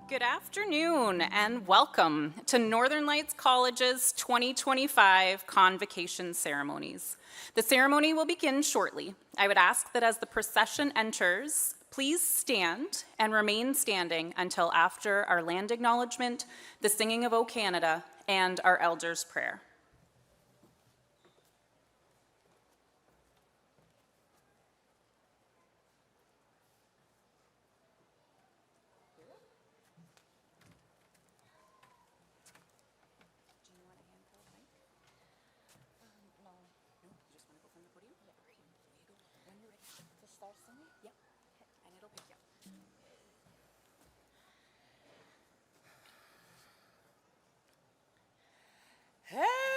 Good afternoon and welcome to Northern Lights College's 2025 Convocation ceremonies. The ceremony will begin shortly. I would ask that as the procession enters, please stand and remain standing until after our land acknowledgement, the singing of O Canada, and our elders' prayer. Hey,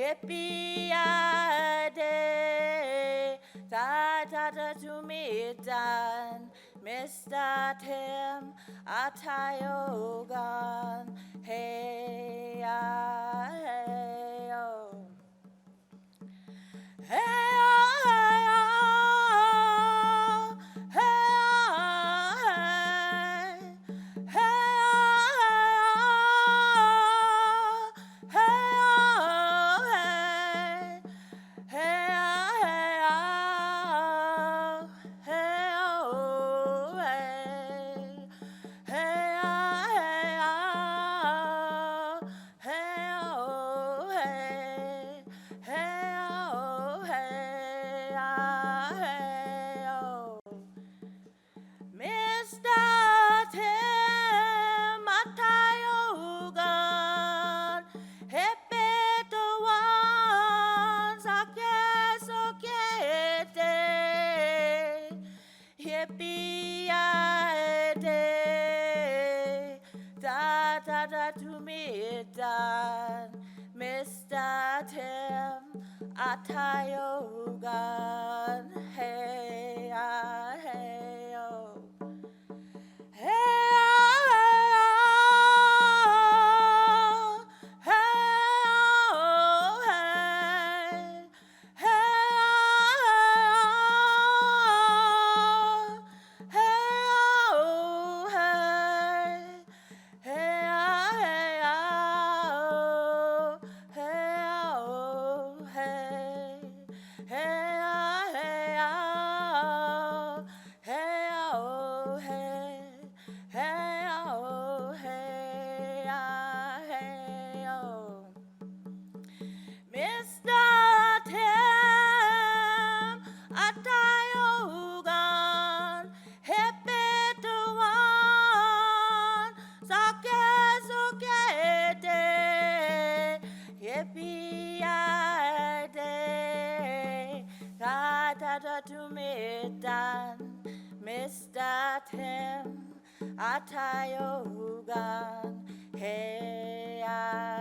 Yippee-yi-day, ta-ta-ta-to-me-dan, Mr. Tim, Atayogan, hey-ah-hey-oh. Hey-ah-hey-ah, hey-ah-hey, hey-ah-hey-ah, hey-ah-hey. Mr. Tim Atayogan, Hepetawan Sakesokete, Yippee-yi-day, da-da-da-to-me-dan, Mr. Tim Atayogan, hey-ah-hey-oh. Mr. Tim Atayogan, Hepetawan Sakesokete, Yippee-yi-day, ta-ta-ta-to-me-dan, Mr. Tim Atayogan, hey-ah-hey-oh.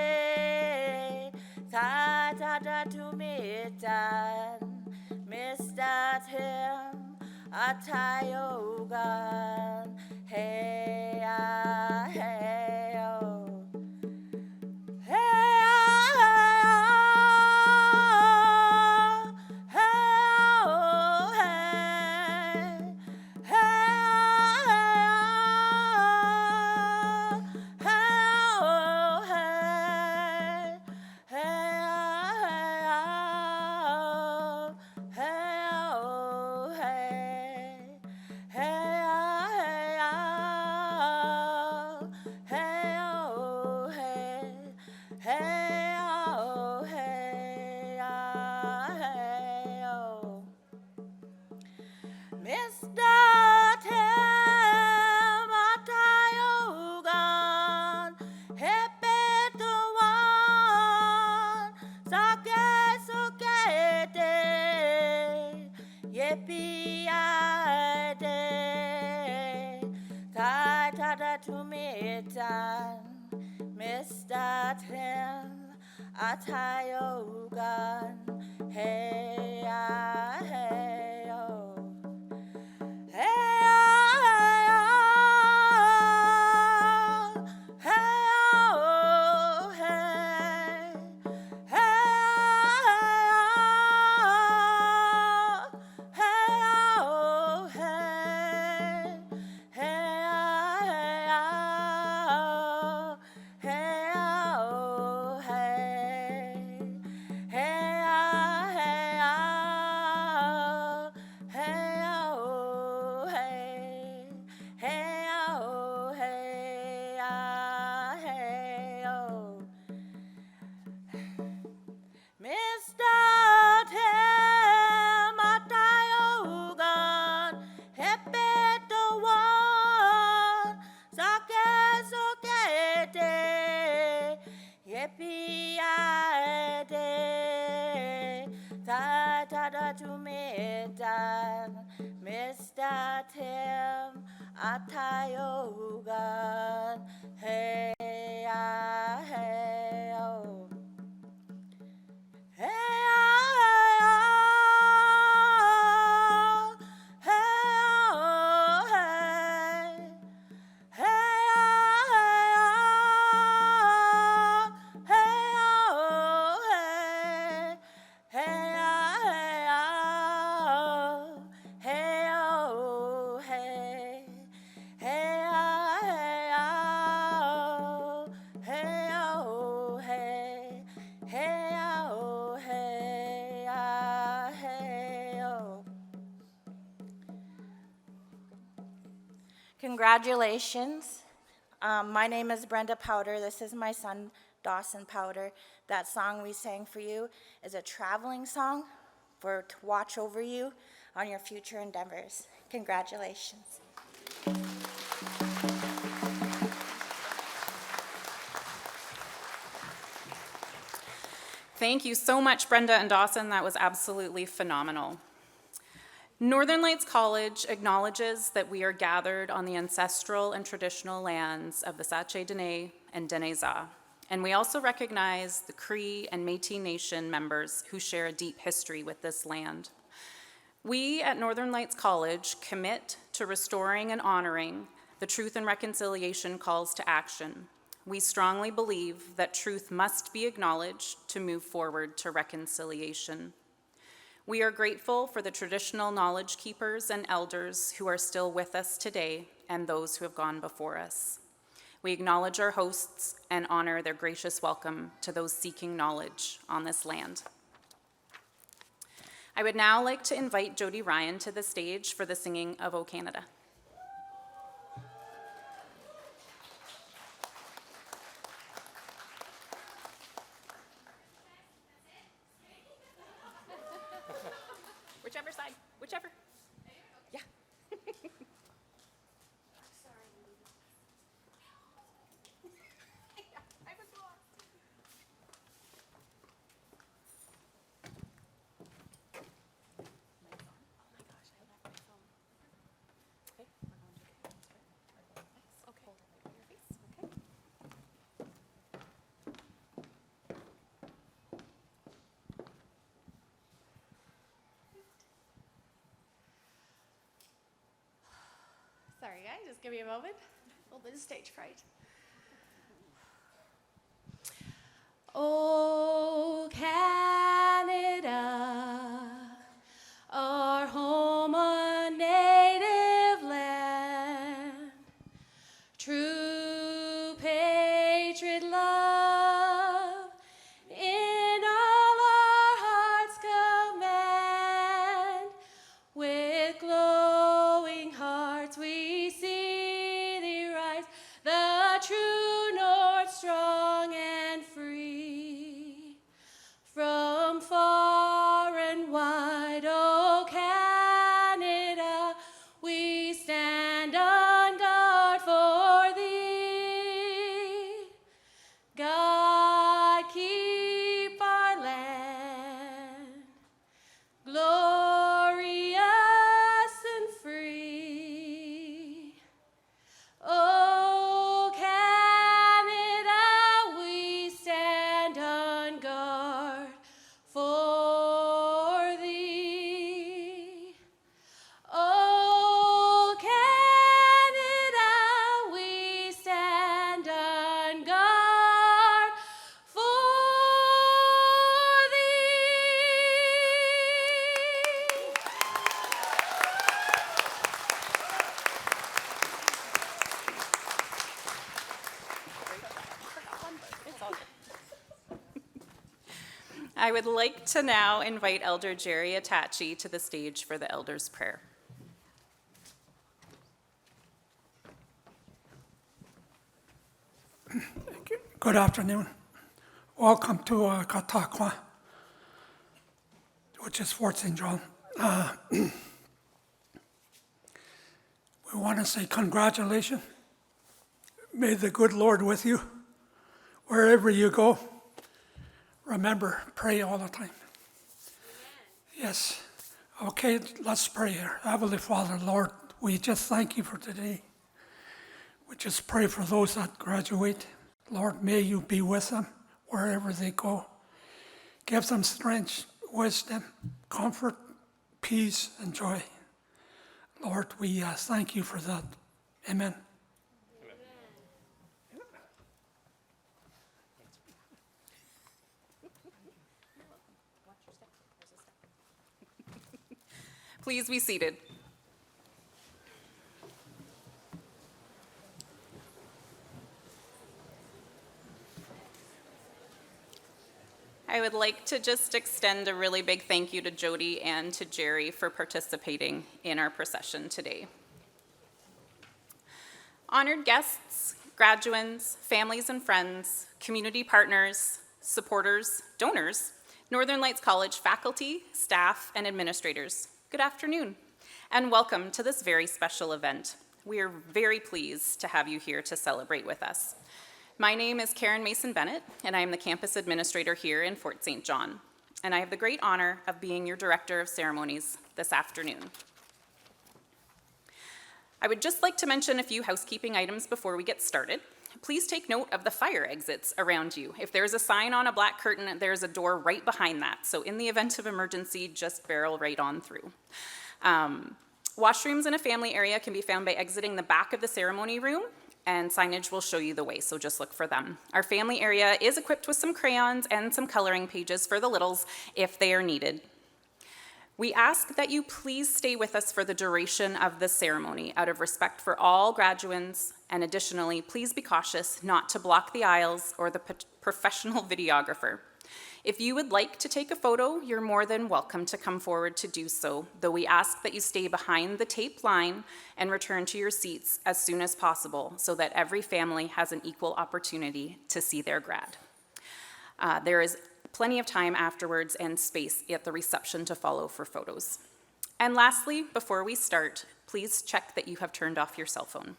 Yippee-yi-day, ta-ta-ta-to-me-dan, Mr. Tim Atayogan, hey-ah-hey-oh. Mr. Tim Atayogan, Hepetawan Sakesokete, Yippee-yi-day, ta-ta-ta-to-me-dan, Mr. Tim Atayogan, hey-ah-hey-oh. Tim Atayogan. Hey, hey, oh. Hey, Congratulations. My name is Brenda Powder. This is my son, Dawson Powder. That song we sang for you is a traveling song to watch over you on your future endeavors. Congratulations. Thank you so much, Brenda and Dawson. That was absolutely phenomenal. Northern Lights College acknowledges that we are gathered on the ancestral and traditional lands of the Sache Dene and Deneza, and we also recognize the Cree and Métis Nation members who share a deep history with this land. We at Northern Lights College commit to restoring and honoring the Truth and Reconciliation calls to action. We strongly believe that truth must be acknowledged to move forward to reconciliation. We are grateful for the traditional knowledge keepers and elders who are still with us today and those who have gone before us. We acknowledge our hosts and honor their gracious welcome to those seeking knowledge on this land. I would now like to invite Jody Ryan to the stage for the singing of O Canada. Whichever side, whichever. Yeah. I was lost. Sorry guys, just give me a moment. A little bit of stage fright. Oh, Canada, our home, a native land, true patriot love in all our hearts command. With glowing hearts we see thee rise, the true north, strong and free. From far and wide, O Canada, we stand on guard for thee. God keep our land glorious and free. Oh, Canada, we stand on guard for thee. Oh, Canada, we stand on guard for thee. I would like to now invite Elder Jerry Atachi to the stage for the Elder's Prayer. Good afternoon. Welcome to Katakwa, which is Fort St. John. We want to say congratulations. May the good Lord with you wherever you go. Remember, pray all the time. Amen. Yes. Okay, let's pray here. Heavenly Father, Lord, we just thank you for today. We just pray for those that graduate. Lord, may you be with them wherever they go. Give them strength, wisdom, comfort, peace, and joy. Lord, we thank you for that. Amen. Please be seated. I would like to just extend a really big thank you to Jody and to Jerry for participating in our procession today. Honored guests, graduands, families and friends, community partners, supporters, donors, Northern Lights College faculty, staff, and administrators, good afternoon, and welcome to this very special event. We are very pleased to have you here to celebrate with us. My name is Karen Mason-Bennett, and I am the campus administrator here in Fort St. John, and I have the great honor of being your director of ceremonies this afternoon. I would just like to mention a few housekeeping items before we get started. Please take note of the fire exits around you. If there's a sign on a black curtain, there's a door right behind that, so in the event of emergency, just barrel right on through. Washrooms in a family area can be found by exiting the back of the ceremony room, and signage will show you the way, so just look for them. Our family area is equipped with some crayons and some coloring pages for the littles if they are needed. We ask that you please stay with us for the duration of the ceremony out of respect for all graduands, and additionally, please be cautious not to block the aisles or the professional videographer. If you would like to take a photo, you're more than welcome to come forward to do so, though we ask that you stay behind the tape line and return to your seats as soon as possible so that every family has an equal opportunity to see their grad. There is plenty of time afterwards and space at the reception to follow for photos. And lastly, before we start, please check that you have turned off your cell phone.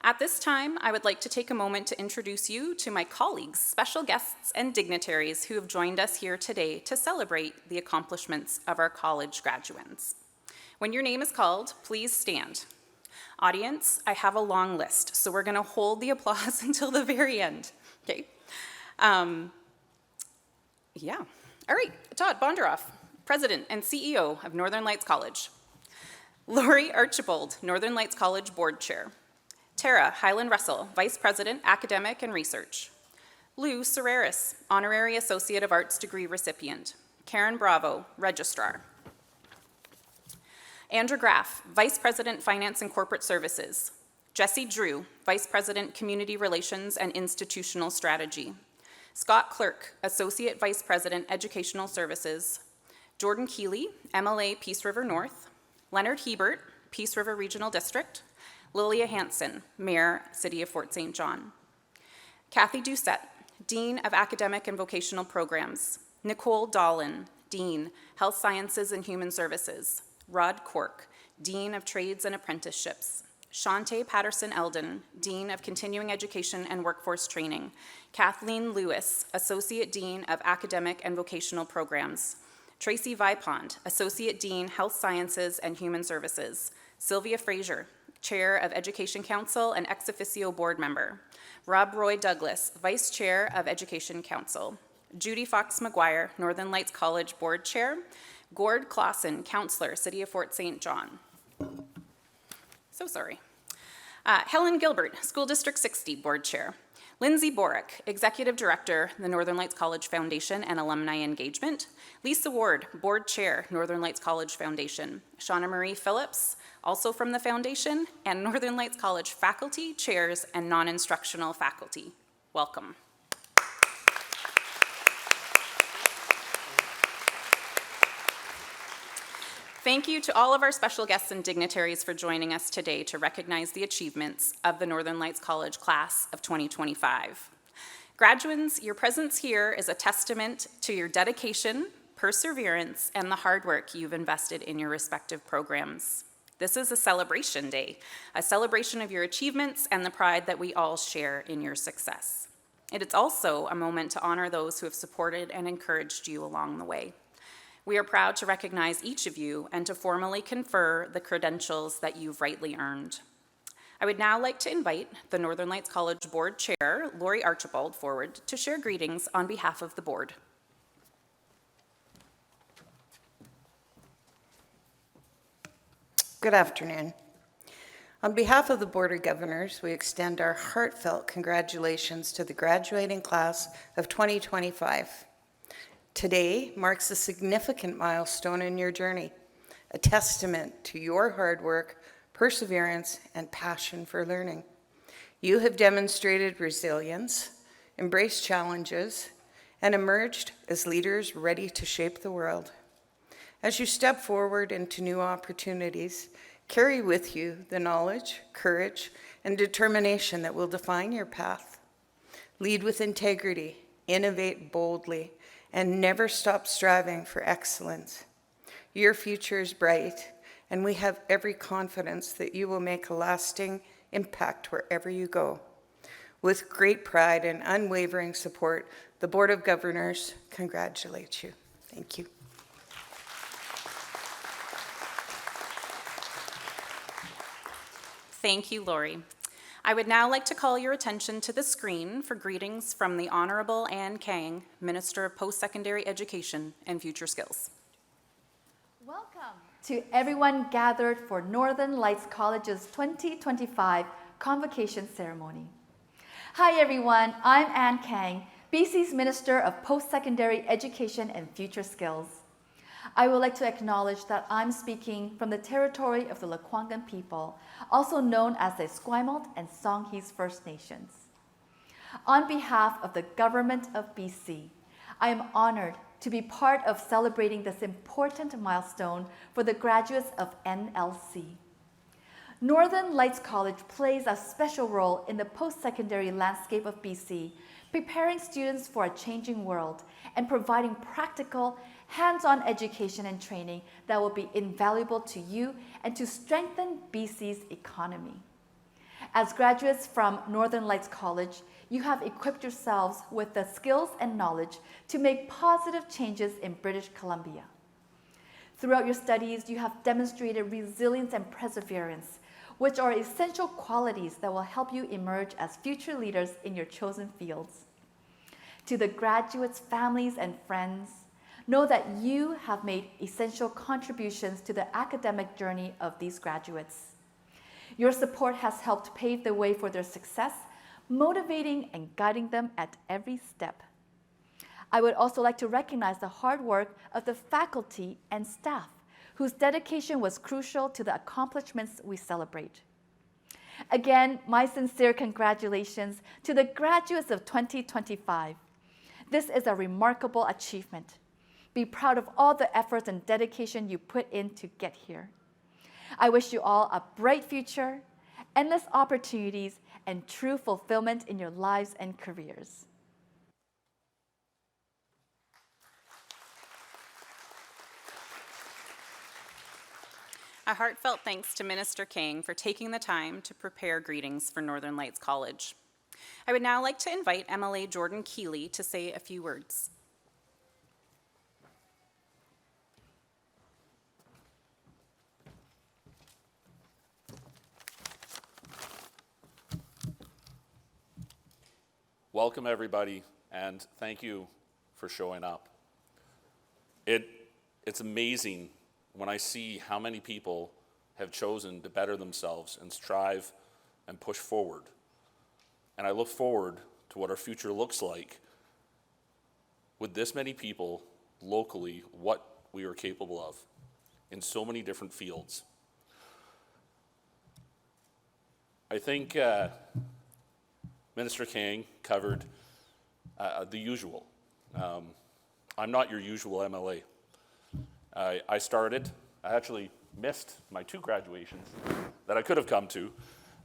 At this time, I would like to take a moment to introduce you to my colleagues, special guests, and dignitaries who have joined us here today to celebrate the accomplishments of our college graduands. When your name is called, please stand. Audience, I have a long list, so we're going to hold the applause until the very end. Okay? All right, Todd Bonderoff, President and CEO of Northern Lights College. Lori Archibald, Northern Lights College Board Chair. Tara Highland Russell, Vice President, Academic and Research. Lou Serreris, Honorary Associate of Arts degree recipient. Karen Bravo, Registrar. Andrew Graff, Vice President, Finance and Corporate Services. Jesse Drew, Vice President, Community Relations and Institutional Strategy. Scott Clerk, Associate Vice President, Educational Services. Jordan Keeley, MLA, Peace River North. Leonard Hebert, Peace River Regional District. Lilia Hansen, Mayor, City of Fort St. John. Kathy Doucette, Dean of Academic and Vocational Programs. Nicole Dolan, Dean, Health Sciences and Human Services. Rod Cork, Dean of Trades and Apprenticeships. Shantae Patterson-Eldon, Dean of Continuing Education and Workforce Training. Kathleen Lewis, Associate Dean of Academic and Vocational Programs. Tracy Vipond, Associate Dean, Health Sciences and Human Services. Sylvia Frazier, Chair of Education Council and ex officio board member. Rob Roy Douglas, Vice Chair of Education Council. Judy Fox McGuire, Northern Lights College Board Chair. Gord Clausen, Counselor, City of Fort St. John. So sorry. Helen Gilbert, School District 60 Board Chair. Lindsay Borick, Executive Director, the Northern Lights College Foundation and Alumni Engagement. Lisa Ward, Board Chair, Northern Lights College Foundation. Shauna Marie Phillips, also from the Foundation, and Northern Lights College faculty, chairs, and non-instructional faculty. Welcome. Thank you to all of our special guests and dignitaries for joining us today to recognize the achievements of the Northern Lights College class of 2025. Graduands, your presence here is a testament to your dedication, perseverance, and the hard work you've invested in your respective programs. This is a celebration day, a celebration of your achievements and the pride that we all share in your success. It is also a moment to honor those who have supported and encouraged you along the way. We are proud to recognize each of you and to formally confer the credentials that you've rightly earned. I would now like to invite the Northern Lights College Board Chair, Lori Archibald, forward to share greetings on behalf of the board. Good afternoon. On behalf of the Board of Governors, we extend our heartfelt congratulations to the graduating class of 2025. Today marks a significant milestone in your journey, a testament to your hard work, perseverance, and passion for learning. You have demonstrated resilience, embraced challenges, and emerged as leaders ready to shape the world. As you step forward into new opportunities, carry with you the knowledge, courage, and determination that will define your path. Lead with integrity, innovate boldly, and never stop striving for excellence. Your future is bright, and we have every confidence that you will make a lasting impact wherever you go. With great pride and unwavering support, the Board of Governors congratulates you. Thank you. Thank you, Lori. I would now like to call your attention to the screen for greetings from the Honorable Ann Kang, Minister of Post-Secondary Education and Future Skills. Welcome to everyone gathered for Northern Lights College's 2025 Convocation Ceremony. Hi everyone, I'm Ann Kang, BC's Minister of Post-Secondary Education and Future Skills. I would like to acknowledge that I'm speaking from the territory of the Lekwungen people, also known as the Esquimalt and Songhees First Nations. On behalf of the Government of BC, I am honored to be part of celebrating this important milestone for the graduates of NLC. Northern Lights College plays a special role in the post-secondary landscape of BC, preparing students for a changing world and providing practical, hands-on education and training that will be invaluable to you and to strengthen BC's economy. As graduates from Northern Lights College, you have equipped yourselves with the skills and knowledge to make positive changes in British Columbia. Throughout your studies, you have demonstrated resilience and perseverance, which are essential qualities that will help you emerge as future leaders in your chosen fields. To the graduates' families and friends, know that you have made essential contributions to the academic journey of these graduates. Your support has helped pave the way for their success, motivating and guiding them at every step. I would also like to recognize the hard work of the faculty and staff, whose dedication was crucial to the accomplishments we celebrate. Again, my sincere congratulations to the graduates of 2025. This is a remarkable achievement. Be proud of all the efforts and dedication you put in to get here. I wish you all a bright future, endless opportunities, and true fulfillment in your lives and careers. A heartfelt thanks to Minister Kang for taking the time to prepare greetings for Northern Lights College. I would now like to invite MLA Jordan Keeley to say a few words. Welcome everybody, and thank you for showing up. It's amazing when I see how many people have chosen to better themselves and strive and push forward. And I look forward to what our future looks like with this many people locally, what we are capable of in so many different fields. I think Minister Kang covered the usual. I'm not your usual MLA. I actually missed my 2 graduations that I could have come to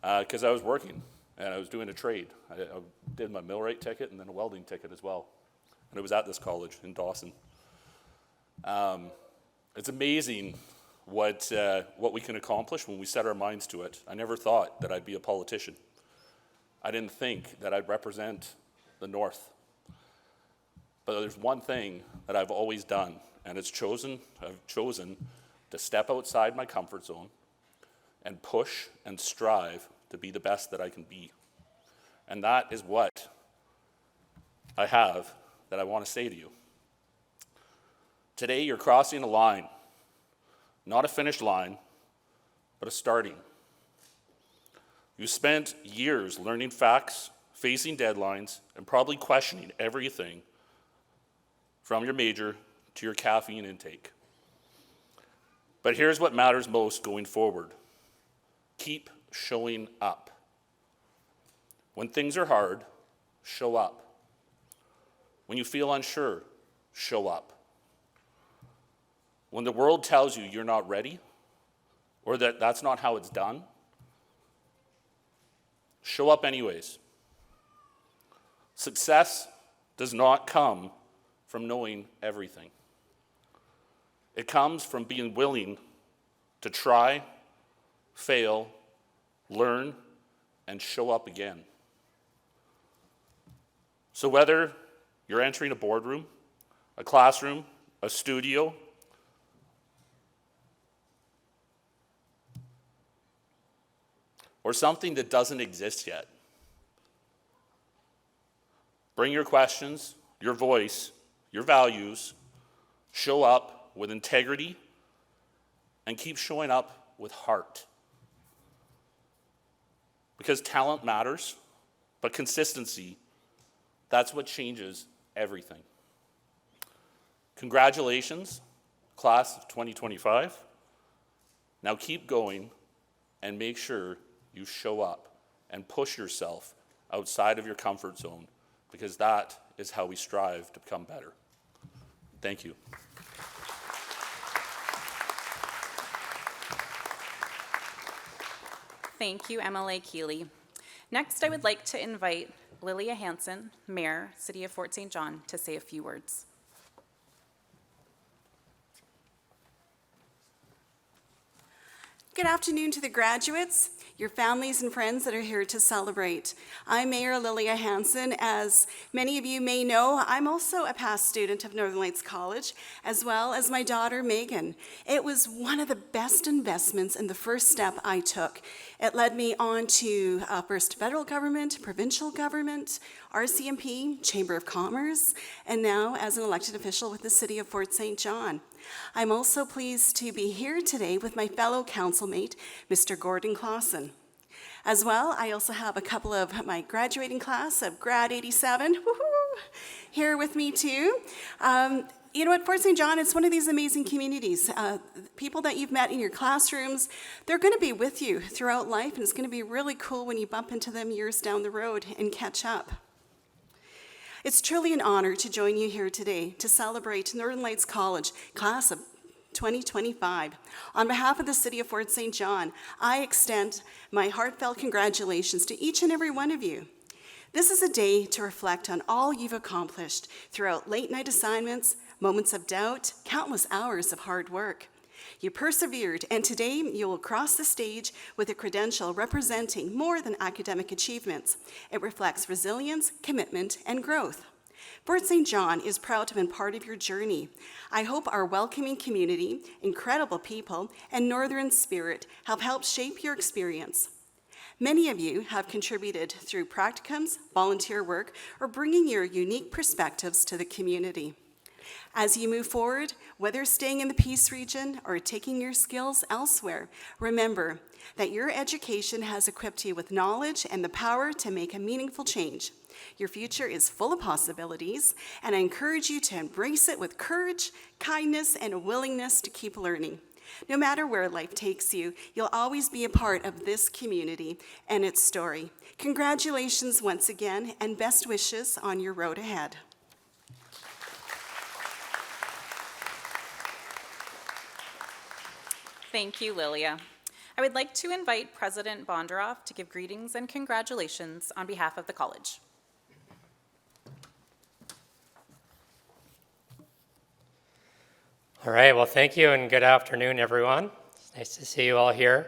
because I was working and I was doing a trade. I did my millwright ticket and then a welding ticket as well. And it was at this college in Dawson. It's amazing what we can accomplish when we set our minds to it. I never thought that I'd be a politician. I didn't think that I'd represent the North. But there's one thing that I've always done, and I've chosen to step outside my comfort zone and push and strive to be the best that I can be. And that is what I have that I want to say to you. Today, you're crossing a line, not a finish line, but a starting. You spent years learning facts, facing deadlines, and probably questioning everything from your major to your caffeine intake. But here's what matters most going forward. Keep showing up. When things are hard, show up. When you feel unsure, show up. When the world tells you you're not ready, or that that's not how it's done, show up anyways. Success does not come from knowing everything. It comes from being willing to try, fail, learn, and show up again. So whether you're entering a boardroom, a classroom, a studio, or something that doesn't exist yet, bring your questions, your voice, your values, show up with integrity, and keep showing up with heart. Because talent matters, but consistency, that's what changes everything. Congratulations, class of 2025. Now keep going and make sure you show up and push yourself outside of your comfort zone, because that is how we strive to become better. Thank you. Thank you, MLA Keeley. Next, I would like to invite Lilia Hansen, Mayor, City of Fort St. John, to say a few words. Good afternoon to the graduates, your families and friends that are here to celebrate. I'm Mayor Lilia Hansen. As many of you may know, I'm also a past student of Northern Lights College, as well as my daughter Megan. It was one of the best investments and the first step I took. It led me on to first federal government, provincial government, RCMP, Chamber of Commerce, and now as an elected official with the City of Fort St. John. I'm also pleased to be here today with my fellow councilmate, Mr. Gordon Clausen. As well, I also have a couple of my graduating class of Grad 87 here with me too. You know, at Fort St. John, it's one of these amazing communities. People that you've met in your classrooms, they're going to be with you throughout life, and it's going to be really cool when you bump into them years down the road and catch up. It's truly an honor to join you here today to celebrate Northern Lights College, class of 2025. On behalf of the City of Fort St. John, I extend my heartfelt congratulations to each and every one of you. This is a day to reflect on all you've accomplished throughout late-night assignments, moments of doubt, countless hours of hard work. You persevered, and today you will cross the stage with a credential representing more than academic achievements. It reflects resilience, commitment, and growth. Fort St. John is proud to have been part of your journey. I hope our welcoming community, incredible people, and Northern spirit have helped shape your experience. Many of you have contributed through practicums, volunteer work, or bringing your unique perspectives to the community. As you move forward, whether staying in the Peace region or taking your skills elsewhere, remember that your education has equipped you with knowledge and the power to make a meaningful change. Your future is full of possibilities, and I encourage you to embrace it with courage, kindness, and a willingness to keep learning. No matter where life takes you, you'll always be a part of this community and its story. Congratulations once again, and best wishes on your road ahead. Thank you, Lilia. I would like to invite President Bondaroff to give greetings and congratulations on behalf of the college. All right, well, thank you and good afternoon, everyone. It's nice to see you all here.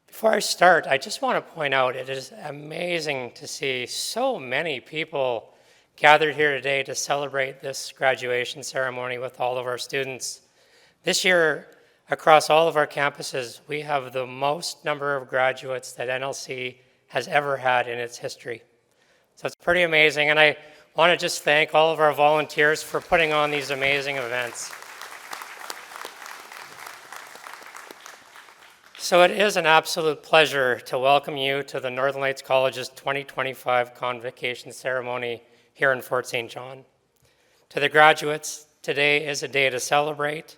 Before I start, I just want to point out it is amazing to see so many people gathered here today to celebrate this graduation ceremony with all of our students. This year, across all of our campuses, we have the most number of graduates that NLC has ever had in its history. So it's pretty amazing, and I want to just thank all of our volunteers for putting on these amazing events. So it is an absolute pleasure to welcome you to the Northern Lights College's 2025 Convocation ceremony here in Fort St. John. To the graduates, today is a day to celebrate.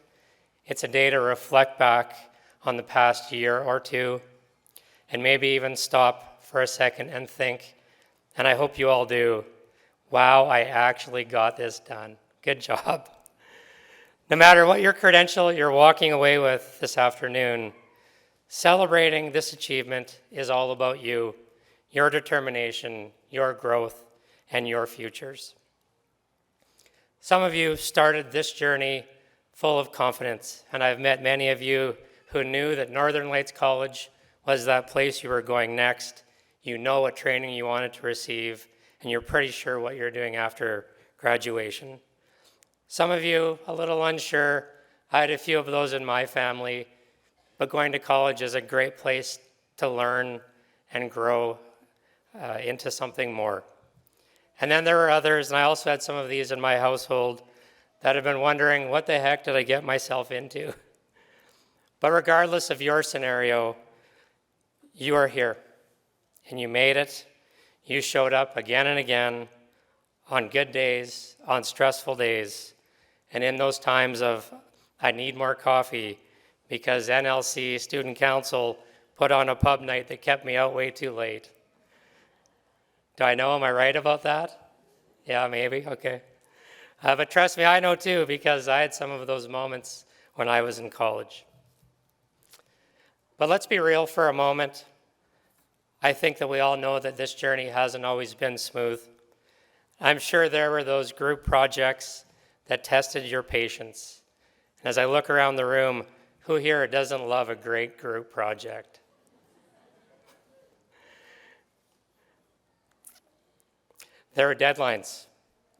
It's a day to reflect back on the past year or two, and maybe even stop for a second and think, and I hope you all do, wow, I actually got this done. Good job. No matter what your credential you're walking away with this afternoon, celebrating this achievement is all about you, your determination, your growth, and your futures. Some of you started this journey full of confidence, and I've met many of you who knew that Northern Lights College was that place you were going next. You know what training you wanted to receive, and you're pretty sure what you're doing after graduation. Some of you a little unsure. I had a few of those in my family. But going to college is a great place to learn and grow into something more. And then there were others, and I also had some of these in my household, that have been wondering, what the heck did I get myself into? But regardless of your scenario, you are here, and you made it. You showed up again and again on good days, on stressful days, and in those times of, I need more coffee, because NLC Student Council put on a pub night that kept me out way too late. Do I know? Am I right about that? Yeah, maybe, okay. But trust me, I know too, because I had some of those moments when I was in college. But let's be real for a moment. I think that we all know that this journey hasn't always been smooth. I'm sure there were those group projects that tested your patience. And as I look around the room, who here doesn't love a great group project? There were deadlines,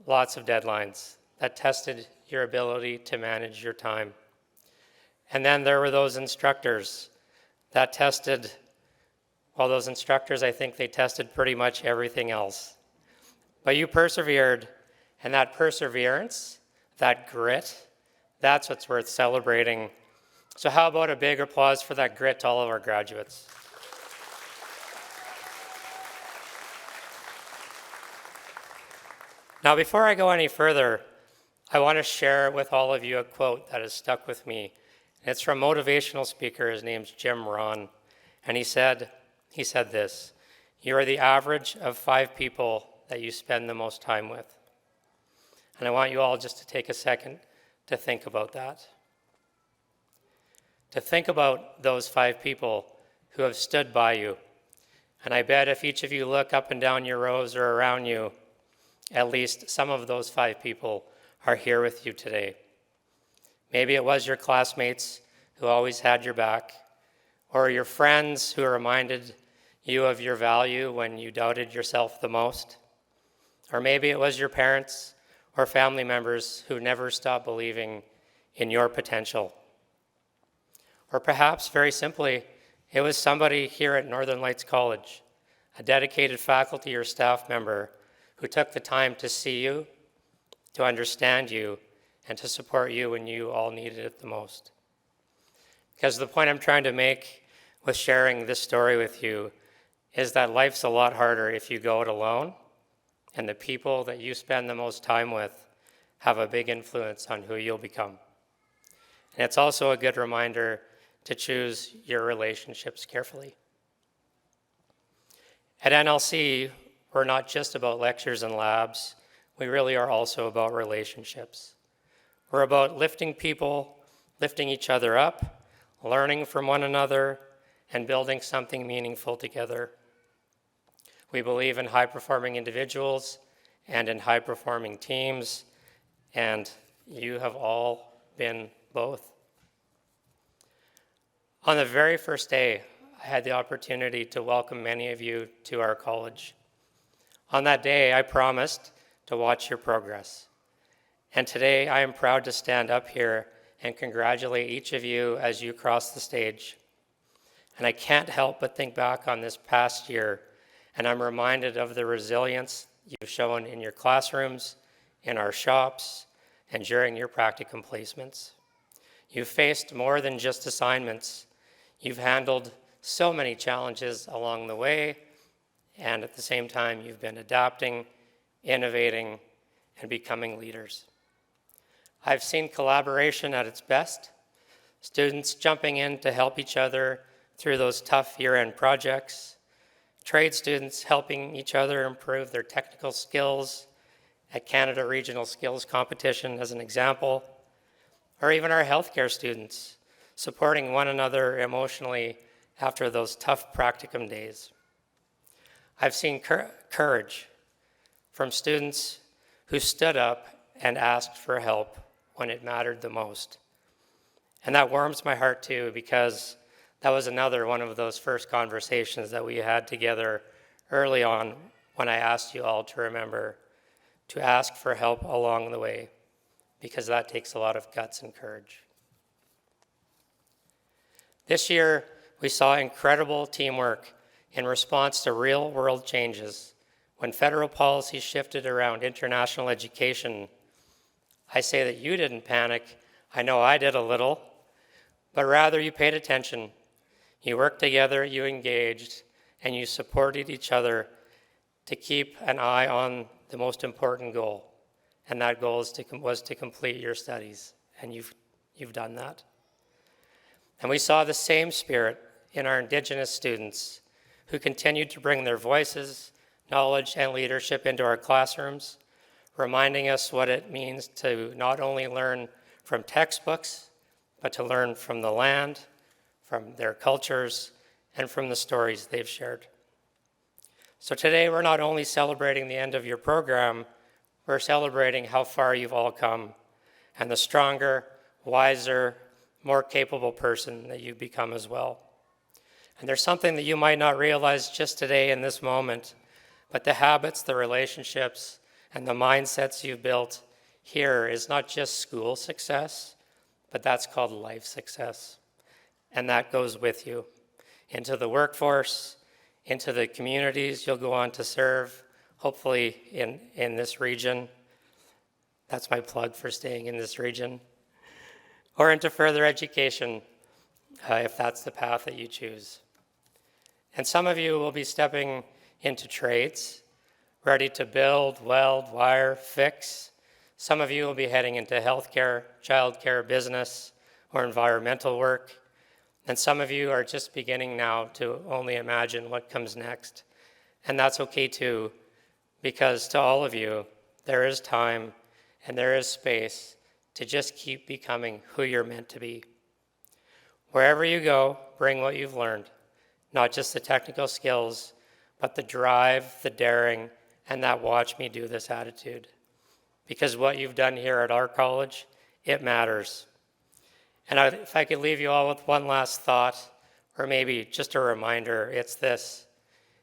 lots of deadlines, that tested your ability to manage your time. And then there were those instructors that tested, well, those instructors, I think they tested pretty much everything else. But you persevered, and that perseverance, that grit, that's what's worth celebrating. So how about a big applause for that grit to all of our graduates? Now, before I go any further, I want to share with all of you a quote that has stuck with me. It's from a motivational speaker. His name's Jim Rohn. And he said this, "You are the average of 5 people that you spend the most time with." And I want you all just to take a second to think about that. To think about those 5 people who have stood by you. And I bet if each of you look up and down your rows or around you, at least some of those 5 people are here with you today. Maybe it was your classmates who always had your back, or your friends who reminded you of your value when you doubted yourself the most. Or maybe it was your parents or family members who never stopped believing in your potential. Or perhaps, very simply, it was somebody here at Northern Lights College, a dedicated faculty or staff member who took the time to see you, to understand you, and to support you when you all needed it the most. Because the point I'm trying to make with sharing this story with you is that life's a lot harder if you go it alone, and the people that you spend the most time with have a big influence on who you'll become. And it's also a good reminder to choose your relationships carefully. At NLC, we're not just about lectures and labs. We really are also about relationships. We're about lifting people, lifting each other up, learning from one another, and building something meaningful together. We believe in high-performing individuals and in high-performing teams, and you have all been both. On the very first day, I had the opportunity to welcome many of you to our college. On that day, I promised to watch your progress. And today I am proud to stand up here and congratulate each of you as you cross the stage. And I can't help but think back on this past year, and I'm reminded of the resilience you've shown in your classrooms, in our shops, and during your practicum placements. You've faced more than just assignments. You've handled so many challenges along the way, and at the same time, you've been adapting, innovating, and becoming leaders. I've seen collaboration at its best, students jumping in to help each other through those tough year-end projects, trade students helping each other improve their technical skills at Canada Regional Skills Competition as an example, or even our healthcare students supporting one another emotionally after those tough practicum days. I've seen courage from students who stood up and asked for help when it mattered the most. And that warms my heart too, because that was another one of those first conversations that we had together early on when I asked you all to remember to ask for help along the way, because that takes a lot of guts and courage. This year, we saw incredible teamwork in response to real-world changes. When federal policy shifted around international education, I say that you didn't panic. I know I did a little, but rather you paid attention. You worked together, you engaged, and you supported each other to keep an eye on the most important goal. And that goal was to complete your studies, and you've done that. And we saw the same spirit in our Indigenous students who continued to bring their voices, knowledge, and leadership into our classrooms, reminding us what it means to not only learn from textbooks, but to learn from the land, from their cultures, and from the stories they've shared. So today, we're not only celebrating the end of your program, we're celebrating how far you've all come and the stronger, wiser, more capable person that you've become as well. And there's something that you might not realize just today in this moment, but the habits, the relationships, and the mindsets you've built here is not just school success, but that's called life success. And that goes with you into the workforce, into the communities you'll go on to serve, hopefully in this region. That's my plug for staying in this region. Or into further education, if that's the path that you choose. And some of you will be stepping into trades, ready to build, weld, wire, fix. Some of you will be heading into healthcare, childcare, business, or environmental work. And some of you are just beginning now to only imagine what comes next. And that's okay too, because to all of you, there is time and there is space to just keep becoming who you're meant to be. Wherever you go, bring what you've learned, not just the technical skills, but the drive, the daring, and that watch me do this attitude. Because what you've done here at our college, it matters. And if I could leave you all with one last thought, or maybe just a reminder, it's this,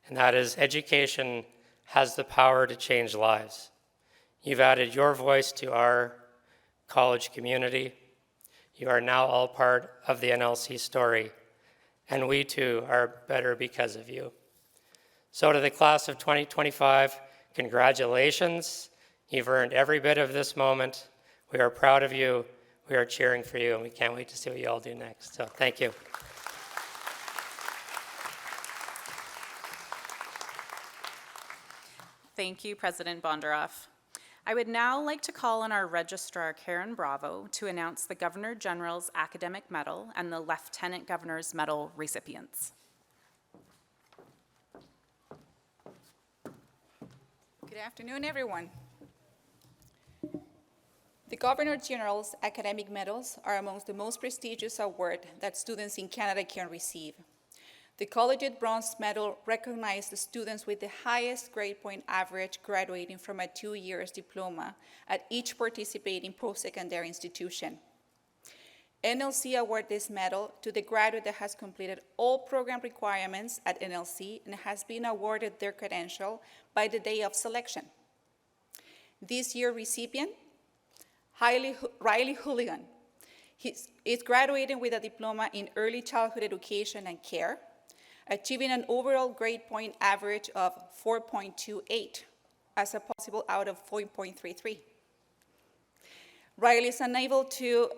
and that is education has the power to change lives. You've added your voice to our college community. You are now all part of the NLC story, and we too are better because of you. So to the class of 2025, congratulations. You've earned every bit of this moment. We are proud of you. We are cheering for you, and we can't wait to see what you all do next. So thank you. Thank you, President Bondaroff. I would now like to call on our Registrar, Karen Bravo, to announce the Governor General's Academic Medal and the Lieutenant Governor's Medal recipients. Good afternoon, everyone. The Governor General's Academic Medals are amongst the most prestigious awards that students in Canada can receive. The Collegiate Bronze Medal recognizes the students with the highest grade point average graduating from a 2-year diploma at each participating post-secondary institution. NLC awards this medal to the graduate that has completed all program requirements at NLC and has been awarded their credential by the day of selection. This year recipient, Riley Hooligan. He is graduating with a diploma in early childhood education and care, achieving an overall grade point average of 4.28 as a possible out of 4.33. Riley is unable to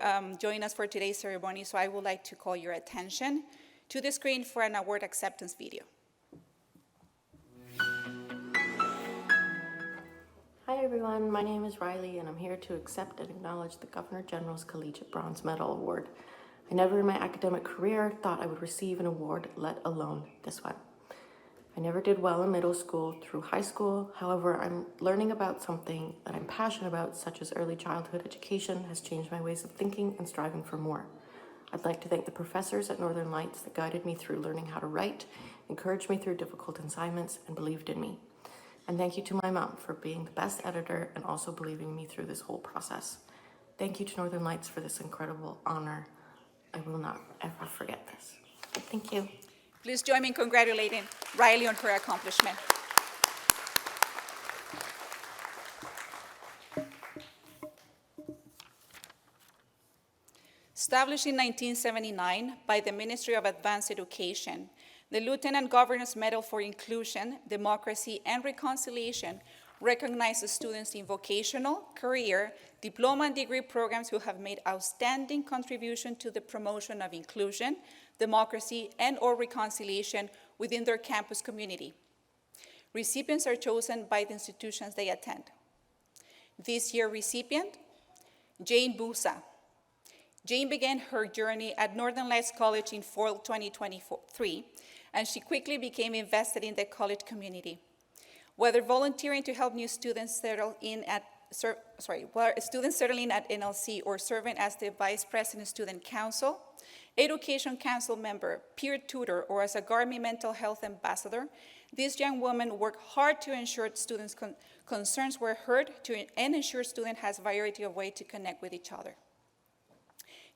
join us for today's ceremony, so I would like to call your attention to the screen for an award acceptance video. Hi everyone, my name is Riley and I'm here to accept and acknowledge the Governor General's Collegiate Bronze Medal Award. I never in my academic career thought I would receive an award, let alone this one. I never did well in middle school through high school. However, I'm learning about something that I'm passionate about, such as early childhood education, has changed my ways of thinking and striving for more. I'd like to thank the professors at Northern Lights that guided me through learning how to write, encouraged me through difficult assignments, and believed in me. And thank you to my mom for being the best editor and also believing in me through this whole process. Thank you to Northern Lights for this incredible honor. I will not ever forget this. Thank you. Please join me in congratulating Riley on her accomplishment. Established in 1979 by the Ministry of Advanced Education, the Lieutenant Governor's Medal for Inclusion, Democracy, and Reconciliation recognizes students in vocational, career, diploma, and degree programs who have made outstanding contribution to the promotion of inclusion, democracy, and/or reconciliation within their campus community. Recipients are chosen by the institutions they attend. This year's recipient, Jane Busa. Jane began her journey at Northern Lights College in fall 2023, and she quickly became invested in the college community. Whether volunteering to help new students settle in at NLC or serving as the Vice President Student Council, Education Council member, peer tutor, or as a Garmy Mental Health Ambassador, this young woman worked hard to ensure students' concerns were heard and ensure students has a variety of ways to connect with each other.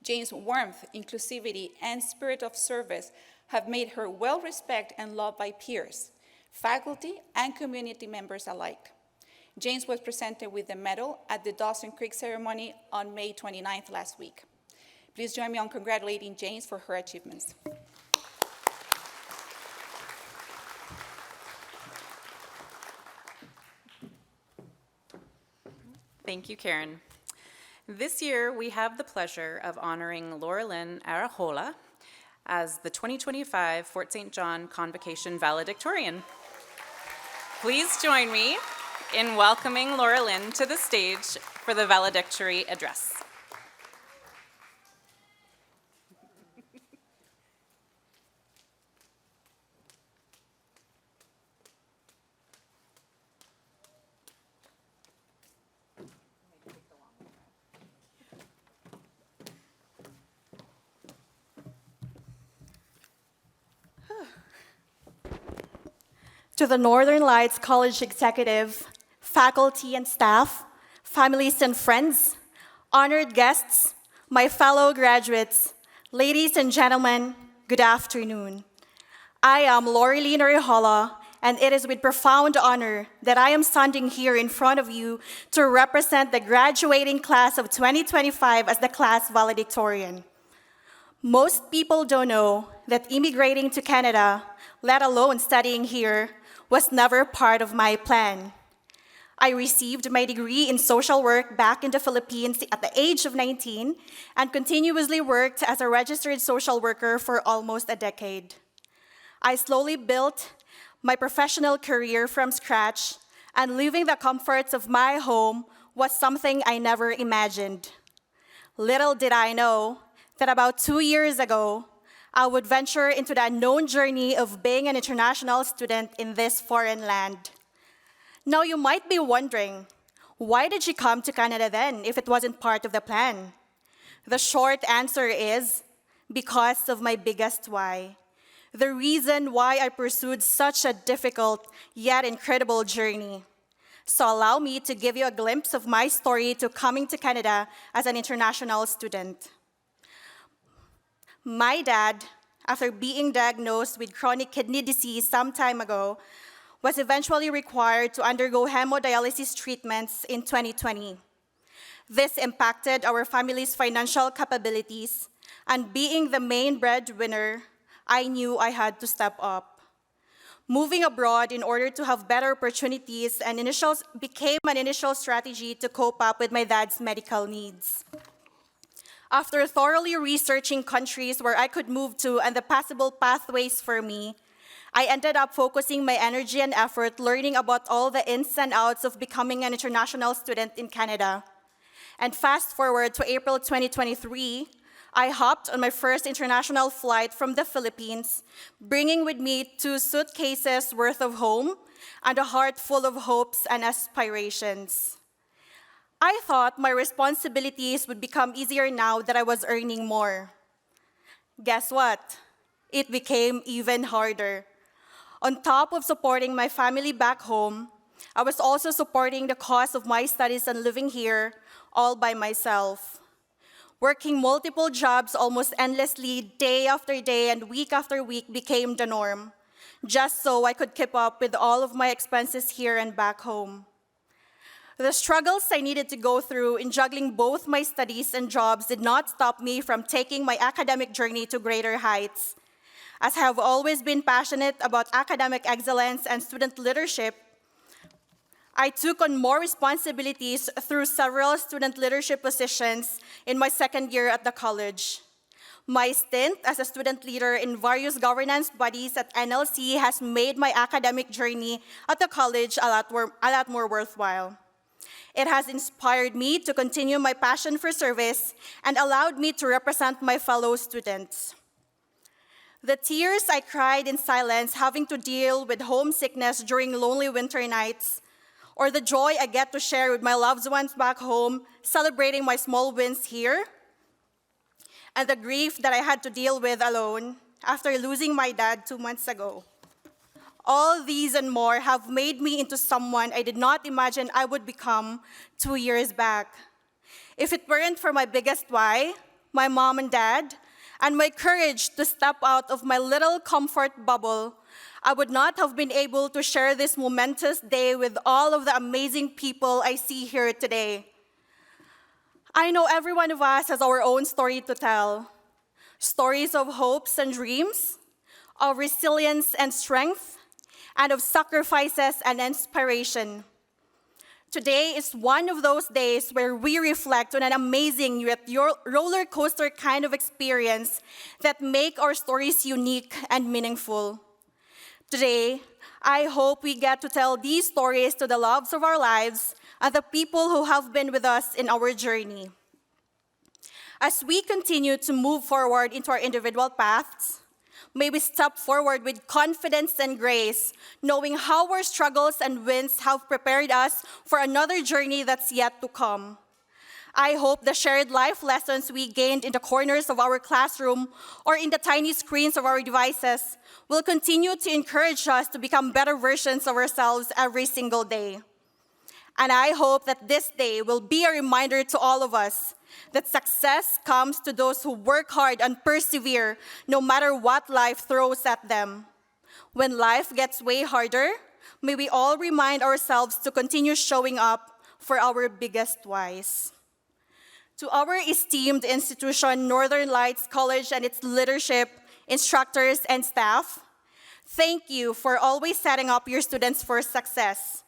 Jane's warmth, inclusivity, and spirit of service have made her well-respected and loved by peers, faculty, and community members alike. James was presented with the medal at the Dawson Creek ceremony on May 29th last week. Please join me on congratulating James for her achievements. Thank you, Karen. This year, we have the pleasure of honoring Laura Lynn Arajola as the 2025 Fort St. John Convocation Valedictorian. Please join me in welcoming Laura Lynn to the stage for the valedictory address. To the Northern Lights College Executive, faculty and staff, families and friends, honored guests, my fellow graduates, ladies and gentlemen, good afternoon. I am Laureline Arajola, and it is with profound honor that I am standing here in front of you to represent the graduating class of 2025 as the class valedictorian. Most people don't know that immigrating to Canada, let alone studying here, was never part of my plan. I received my degree in social work back in the Philippines at the age of 19 and continuously worked as a registered social worker for almost a decade. I slowly built my professional career from scratch, and leaving the comforts of my home was something I never imagined. Little did I know that about 2 years ago, I would venture into the unknown journey of being an international student in this foreign land. Now you might be wondering, why did she come to Canada then if it wasn't part of the plan? The short answer is, because of my biggest why. The reason why I pursued such a difficult yet incredible journey. So allow me to give you a glimpse of my story to coming to Canada as an international student. My dad, after being diagnosed with chronic kidney disease some time ago, was eventually required to undergo hemodialysis treatments in 2020. This impacted our family's financial capabilities, and being the main breadwinner, I knew I had to step up. Moving abroad in order to have better opportunities became an initial strategy to cope up with my dad's medical needs. After thoroughly researching countries where I could move to and the possible pathways for me, I ended up focusing my energy and effort learning about all the ins and outs of becoming an international student in Canada. And fast forward to April 2023, I hopped on my first international flight from the Philippines, bringing with me 2 suitcases worth of home and a heart full of hopes and aspirations. I thought my responsibilities would become easier now that I was earning more. Guess what? It became even harder. On top of supporting my family back home, I was also supporting the cost of my studies and living here all by myself. Working multiple jobs almost endlessly, day after day and week after week became the norm, just so I could keep up with all of my expenses here and back home. The struggles I needed to go through in juggling both my studies and jobs did not stop me from taking my academic journey to greater heights. As I have always been passionate about academic excellence and student leadership, I took on more responsibilities through several student leadership positions in my second year at the college. My stint as a student leader in various governance bodies at NLC has made my academic journey at the college a lot more worthwhile. It has inspired me to continue my passion for service and allowed me to represent my fellow students. The tears I cried in silence having to deal with homesickness during lonely winter nights, or the joy I get to share with my loved ones back home, celebrating my small wins here, and the grief that I had to deal with alone after losing my dad 2 months ago. All these and more have made me into someone I did not imagine I would become 2 years back. If it weren't for my biggest why, my mom and dad, and my courage to step out of my little comfort bubble, I would not have been able to share this momentous day with all of the amazing people I see here today. I know every one of us has our own story to tell. Stories of hopes and dreams, of resilience and strength, and of sacrifices and inspiration. Today is one of those days where we reflect on an amazing yet roller coaster kind of experience that make our stories unique and meaningful. Today, I hope we get to tell these stories to the loves of our lives and the people who have been with us in our journey. As we continue to move forward into our individual paths, may we step forward with confidence and grace, knowing how our struggles and wins have prepared us for another journey that's yet to come. I hope the shared life lessons we gained in the corners of our classroom or in the tiny screens of our devices will continue to encourage us to become better versions of ourselves every single day. And I hope that this day will be a reminder to all of us that success comes to those who work hard and persevere no matter what life throws at them. When life gets way harder, may we all remind ourselves to continue showing up for our biggest whys. To our esteemed institution, Northern Lights College and its leadership, instructors, and staff, thank you for always setting up your students for success.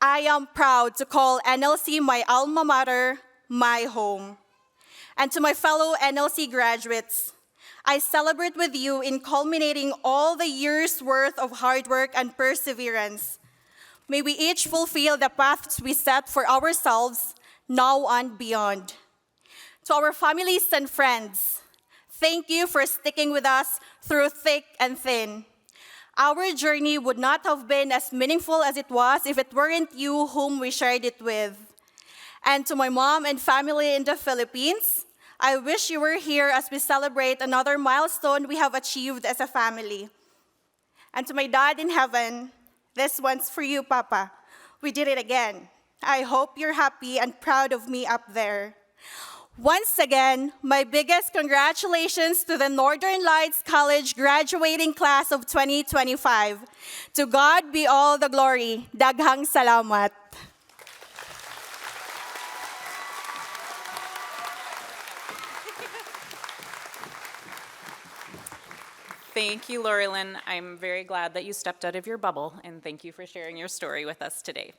I am proud to call NLC my alma mater, my home. And to my fellow NLC graduates, I celebrate with you in culminating all the years' worth of hard work and perseverance. May we each fulfill the paths we set for ourselves now and beyond. To our families and friends, thank you for sticking with us through thick and thin. Our journey would not have been as meaningful as it was if it weren't you whom we shared it with. And to my mom and family in the Philippines, I wish you were here as we celebrate another milestone we have achieved as a family. And to my dad in heaven, this one's for you, Papa. We did it again. I hope you're happy and proud of me up there. Once again, my biggest congratulations to the Northern Lights College graduating class of 2025. To God be all the glory. Daghang salamat. Thank you, Laurelyn. I'm very glad that you stepped out of your bubble, and thank you for sharing your story with us today.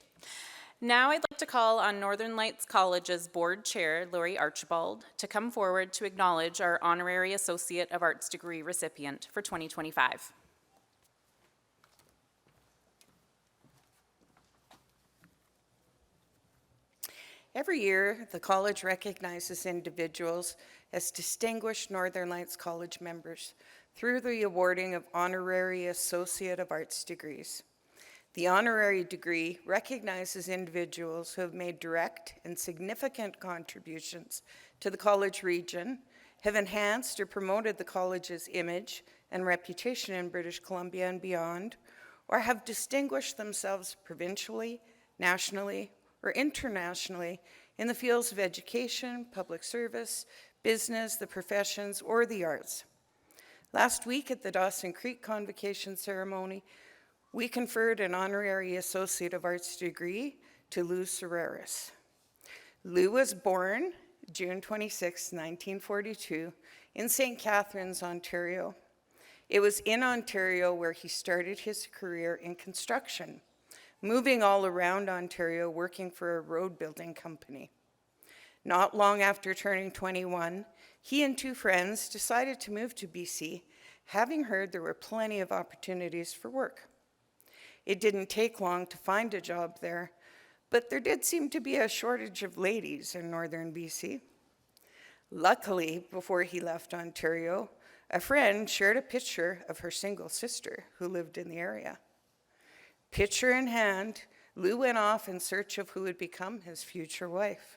Now I'd like to call on Northern Lights College's board chair, Lori Archibald, to come forward to acknowledge our Honorary Associate of Arts degree recipient for 2025. Every year, the college recognizes individuals as distinguished Northern Lights College members through the awarding of Honorary Associate of Arts degrees. The honorary degree recognizes individuals who have made direct and significant contributions to the college region, have enhanced or promoted the college's image and reputation in British Columbia and beyond, or have distinguished themselves provincially, nationally, or internationally in the fields of education, public service, business, the professions, or the arts. Last week at the Dawson Creek Convocation ceremony, we conferred an Honorary Associate of Arts degree to Lou Serreris. Lou was born June 26, 1942, in St. Catharines, Ontario. It was in Ontario where he started his career in construction, moving all around Ontario working for a road building company. Not long after turning 21, he and two friends decided to move to BC, having heard there were plenty of opportunities for work. It didn't take long to find a job there, but there did seem to be a shortage of ladies in northern BC. Luckily, before he left Ontario, a friend shared a picture of her single sister who lived in the area. Picture in hand, Lou went off in search of who would become his future wife.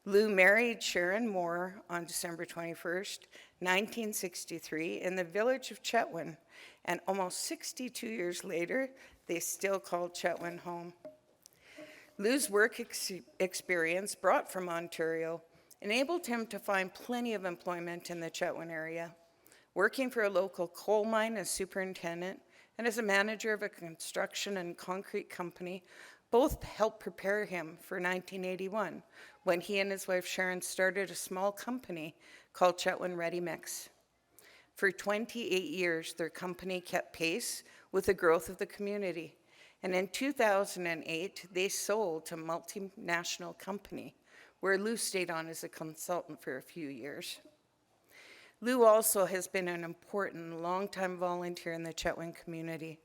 Lou married Sharon Moore on December 21st, 1963, in the village of Chetwynd, and almost 62 years later, they still call Chetwynd home. Lou's work experience brought from Ontario enabled him to find plenty of employment in the Chetwynd area, working for a local coal mine as superintendent and as a manager of a construction and concrete company. Both helped prepare him for 1981, when he and his wife Sharon started a small company called Chetwynd Ready Mix. For 28 years, their company kept pace with the growth of the community. And in 2008, they sold to a multinational company, where Lou stayed on as a consultant for a few years. Lou also has been an important longtime volunteer in the Chetwynd community.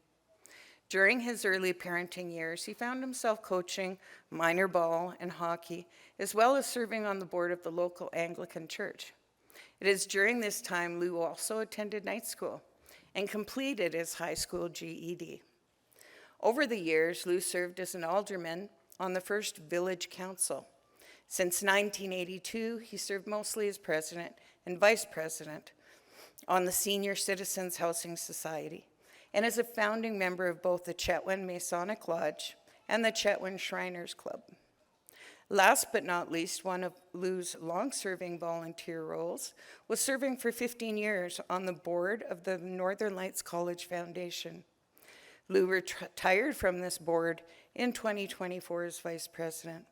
During his early parenting years, he found himself coaching minor ball and hockey, as well as serving on the board of the local Anglican church. It is during this time Lou also attended night school and completed his high school GED. Over the years, Lou served as an alderman on the first village council. Since 1982, he served mostly as president and vice president on the Senior Citizens Housing Society, and as a founding member of both the Chetwynd Masonic Lodge and the Chetwynd Shriners Club. Last but not least, one of Lou's long-serving volunteer roles was serving for 15 years on the board of the Northern Lights College Foundation. Lou retired from this board in 2024 as vice president.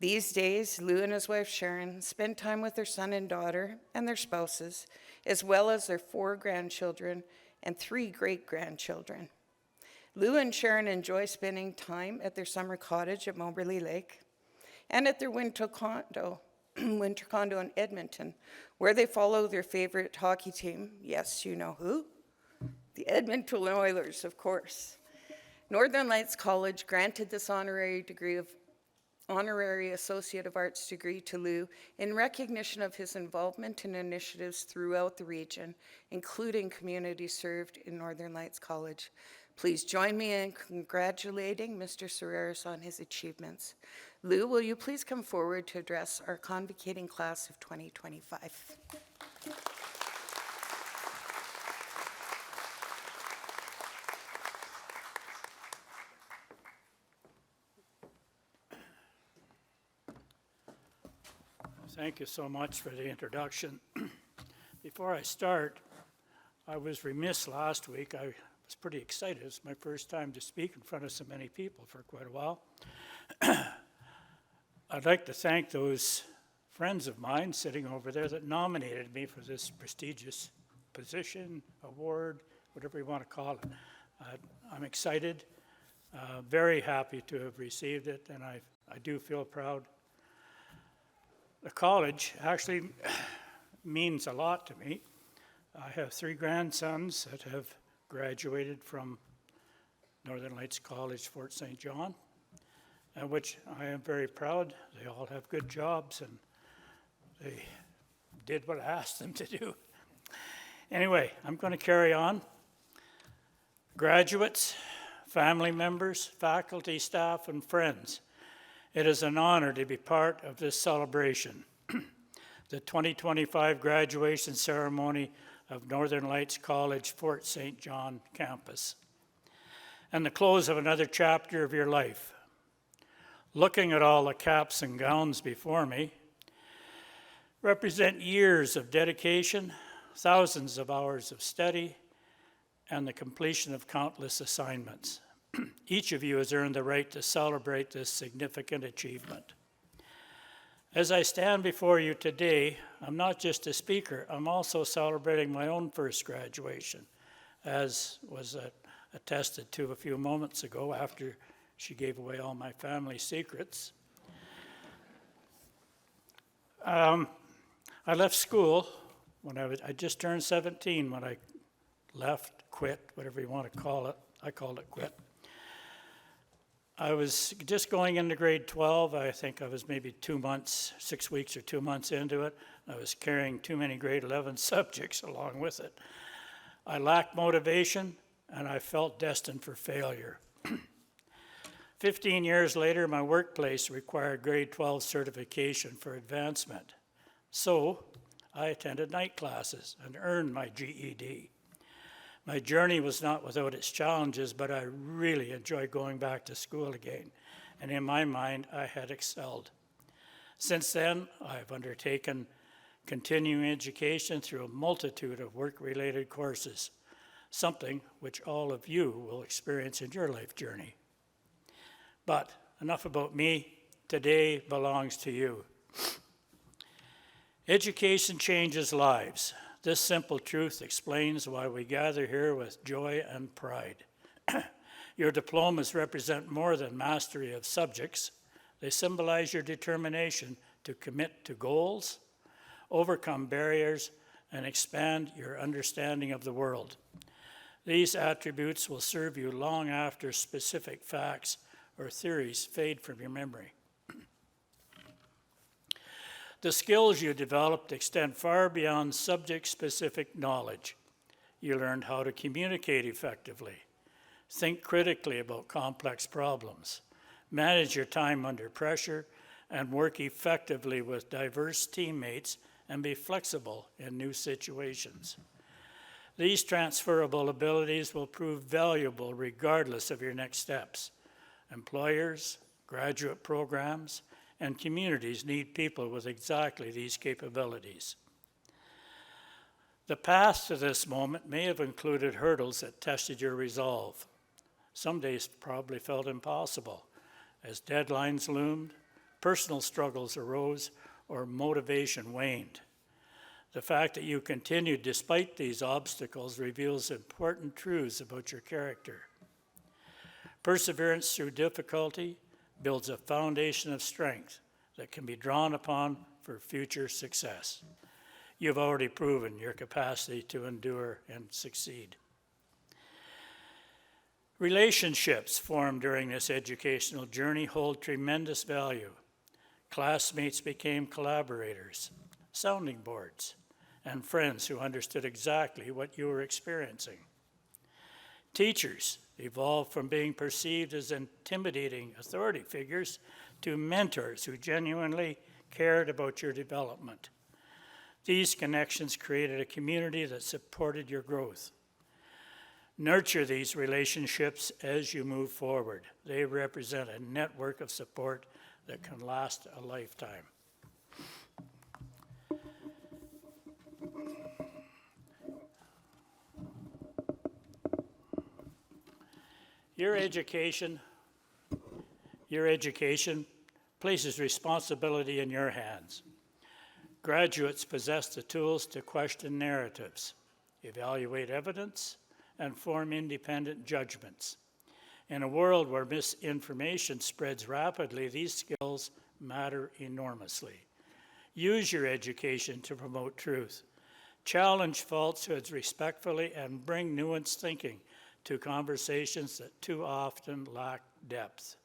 These days, Lou and his wife Sharon spend time with their son and daughter and their spouses, as well as their 4 grandchildren and 3 great-grandchildren. Lou and Sharon enjoy spending time at their summer cottage at Moberly Lake and at their winter condo in Edmonton, where they follow their favorite hockey team. Yes, you know who? The Edmonton Oilers, of course. Northern Lights College granted this Honorary Associate of Arts degree to Lou in recognition of his involvement in initiatives throughout the region, including communities served in Northern Lights College. Please join me in congratulating Mr. Serreris on his achievements. Lou, will you please come forward to address our convocating class of 2025? Thank you so much for the introduction. Before I start, I was remiss last week. I was pretty excited. It's my first time to speak in front of so many people for quite a while. I'd like to thank those friends of mine sitting over there that nominated me for this prestigious position, award, whatever you want to call it. I'm excited, very happy to have received it, and I do feel proud. The college actually means a lot to me. I have 3 grandsons that have graduated from Northern Lights College, Fort St. John, and which I am very proud. They all have good jobs and they did what I asked them to do. Anyway, I'm going to carry on. Graduates, family members, faculty, staff, and friends, it is an honor to be part of this celebration, the 2025 graduation ceremony of Northern Lights College, Fort St. John campus, and the close of another chapter of your life. Looking at all the caps and gowns before me represent years of dedication, thousands of hours of study, and the completion of countless assignments. Each of you has earned the right to celebrate this significant achievement. As I stand before you today, I'm not just a speaker, I'm also celebrating my own first graduation, as was attested to a few moments ago after she gave away all my family secrets. I left school when I just turned 17 when I left, quit, whatever you want to call it. I called it quit. I was just going into grade 12. I think I was maybe 2 months, 6 weeks or 2 months into it. I was carrying too many grade 11 subjects along with it. I lacked motivation and I felt destined for failure. 15 years later, my workplace required grade 12 certification for advancement. So I attended night classes and earned my GED. My journey was not without its challenges, but I really enjoyed going back to school again, and in my mind, I had excelled. Since then, I've undertaken continuing education through a multitude of work-related courses, something which all of you will experience in your life journey. But enough about me. Today belongs to you. Education changes lives. This simple truth explains why we gather here with joy and pride. Your diplomas represent more than mastery of subjects. They symbolize your determination to commit to goals, overcome barriers, and expand your understanding of the world. These attributes will serve you long after specific facts or theories fade from your memory. The skills you developed extend far beyond subject-specific knowledge. You learned how to communicate effectively, think critically about complex problems, manage your time under pressure, and work effectively with diverse teammates and be flexible in new situations. These transferable abilities will prove valuable regardless of your next steps. Employers, graduate programs, and communities need people with exactly these capabilities. The path to this moment may have included hurdles that tested your resolve. Some days probably felt impossible as deadlines loomed, personal struggles arose, or motivation waned. The fact that you continued despite these obstacles reveals important truths about your character. Perseverance through difficulty builds a foundation of strength that can be drawn upon for future success. You've already proven your capacity to endure and succeed. Relationships formed during this educational journey hold tremendous value. Classmates became collaborators, sounding boards, and friends who understood exactly what you were experiencing. Teachers evolved from being perceived as intimidating authority figures to mentors who genuinely cared about your development. These connections created a community that supported your growth. Nurture these relationships as you move forward. They represent a network of support that can last a lifetime. Your education places responsibility in your hands. Graduates possess the tools to question narratives, evaluate evidence, and form independent judgments. In a world where misinformation spreads rapidly, these skills matter enormously. Use your education to promote truth. Challenge falsehoods respectfully and bring nuanced thinking to conversations that too often lack depth.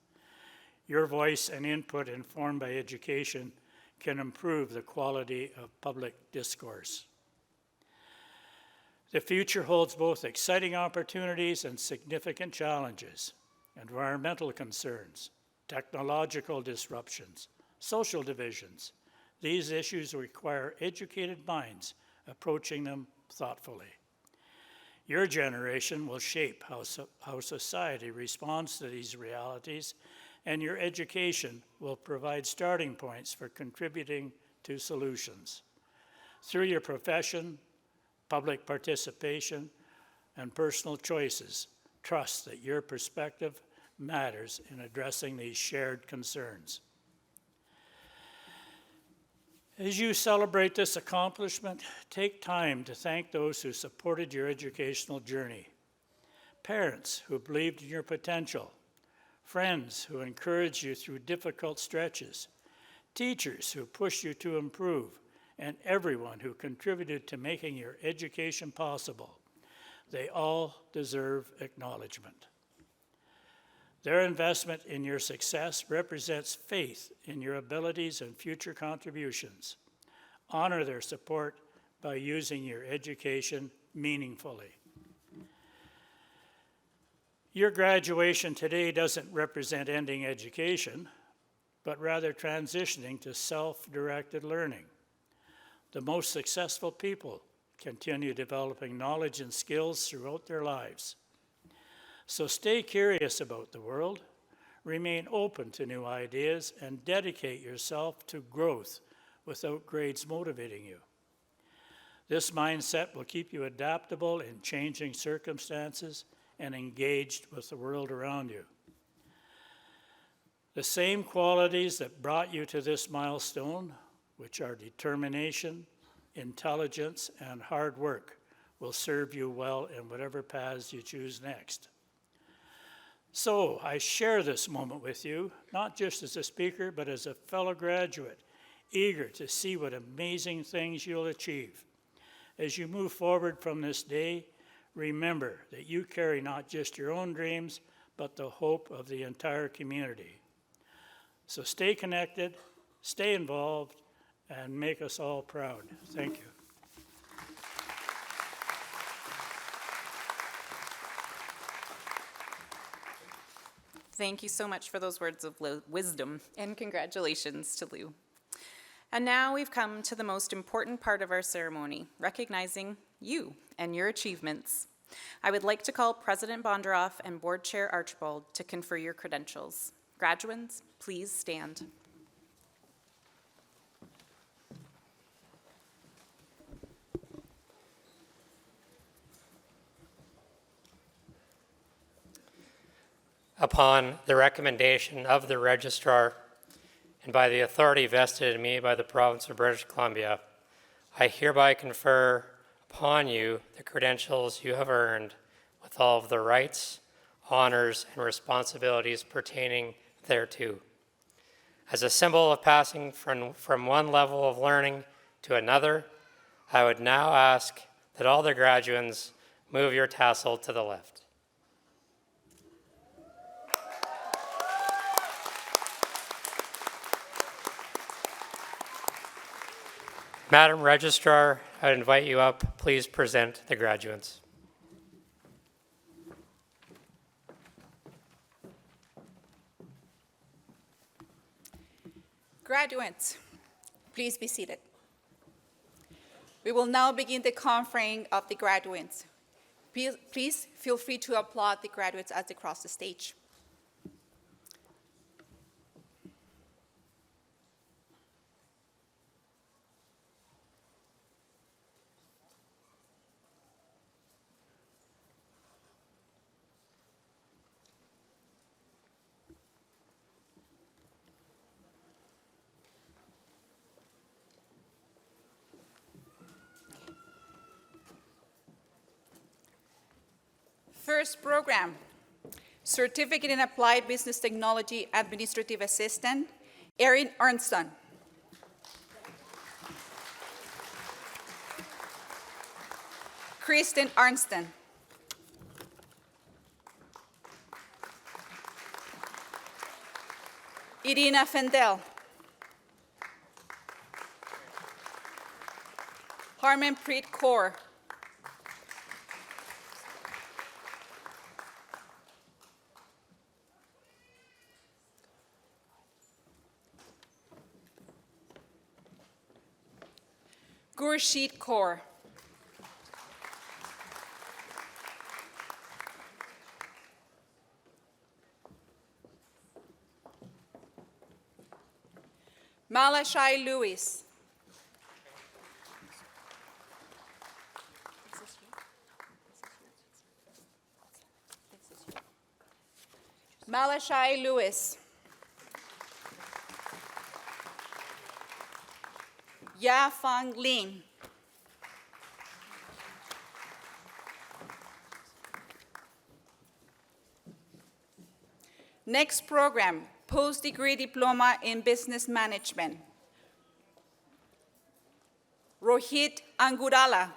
Your voice and input informed by education can improve the quality of public discourse. The future holds both exciting opportunities and significant challenges: environmental concerns, technological disruptions, social divisions. These issues require educated minds approaching them thoughtfully. Your generation will shape how society responds to these realities, and your education will provide starting points for contributing to solutions. Through your profession, public participation, and personal choices, trust that your perspective matters in addressing these shared concerns. As you celebrate this accomplishment, take time to thank those who supported your educational journey. Parents who believed in your potential, friends who encouraged you through difficult stretches, teachers who pushed you to improve, and everyone who contributed to making your education possible. They all deserve acknowledgement. Their investment in your success represents faith in your abilities and future contributions. Honor their support by using your education meaningfully. Your graduation today doesn't represent ending education, but rather transitioning to self-directed learning. The most successful people continue developing knowledge and skills throughout their lives. So stay curious about the world, remain open to new ideas, and dedicate yourself to growth without grades motivating you. This mindset will keep you adaptable in changing circumstances and engaged with the world around you. The same qualities that brought you to this milestone, which are determination, intelligence, and hard work, will serve you well in whatever paths you choose next. So I share this moment with you, not just as a speaker, but as a fellow graduate, eager to see what amazing things you'll achieve. As you move forward from this day, remember that you carry not just your own dreams, but the hope of the entire community. So stay connected, stay involved, and make us all proud. Thank you. Thank you so much for those words of wisdom, and congratulations to Lou. And now we've come to the most important part of our ceremony, recognizing you and your achievements. I would like to call President Bondaroff and Board Chair Archibald to confer your credentials. Graduates, please stand. Upon the recommendation of the registrar and by the authority vested in me by the province of British Columbia, I hereby confer upon you the credentials you have earned with all of the rights, honors, and responsibilities pertaining thereto. As a symbol of passing from one level of learning to another, I would now ask that all the graduates move your tassel to the left. Madam Registrar, I invite you up. Please present the graduates. Graduates, please be seated. We will now begin the conferring of the graduates. Please feel free to applaud the graduates as they cross the stage. First program, Certificate in Applied Business Technology Administrative Assistant, Erin Arnston. Kristen Arnston. Irina Fendel. Harmanpreet Kaur. Gurshit Kaur. Malashai Lewis. Malashai Lewis. Ya Fang Lin. Next program, Post-Degree Diploma in Business Management. Rohit Angurala.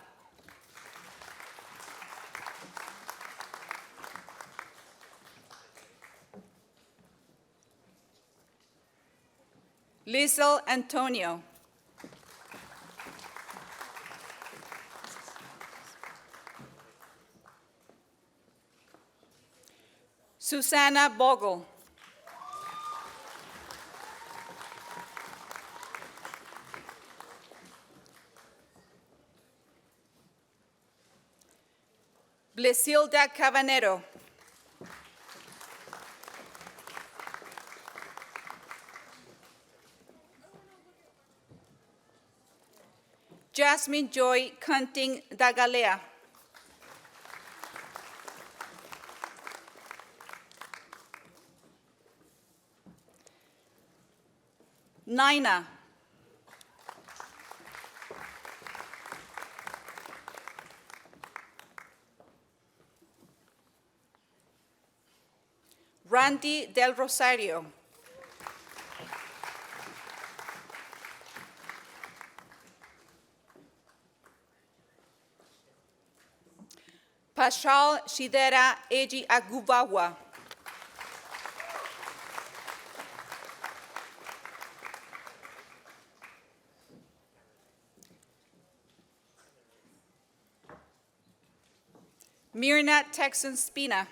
Lizel Antonio. Susanna Bogle. Blesilda Cavanero. Jasmine Joy Cunting Dagalea. Nina. Randy Del Rosario. Pashal Shidera Eji Agubawa. Mirna Texan Spina.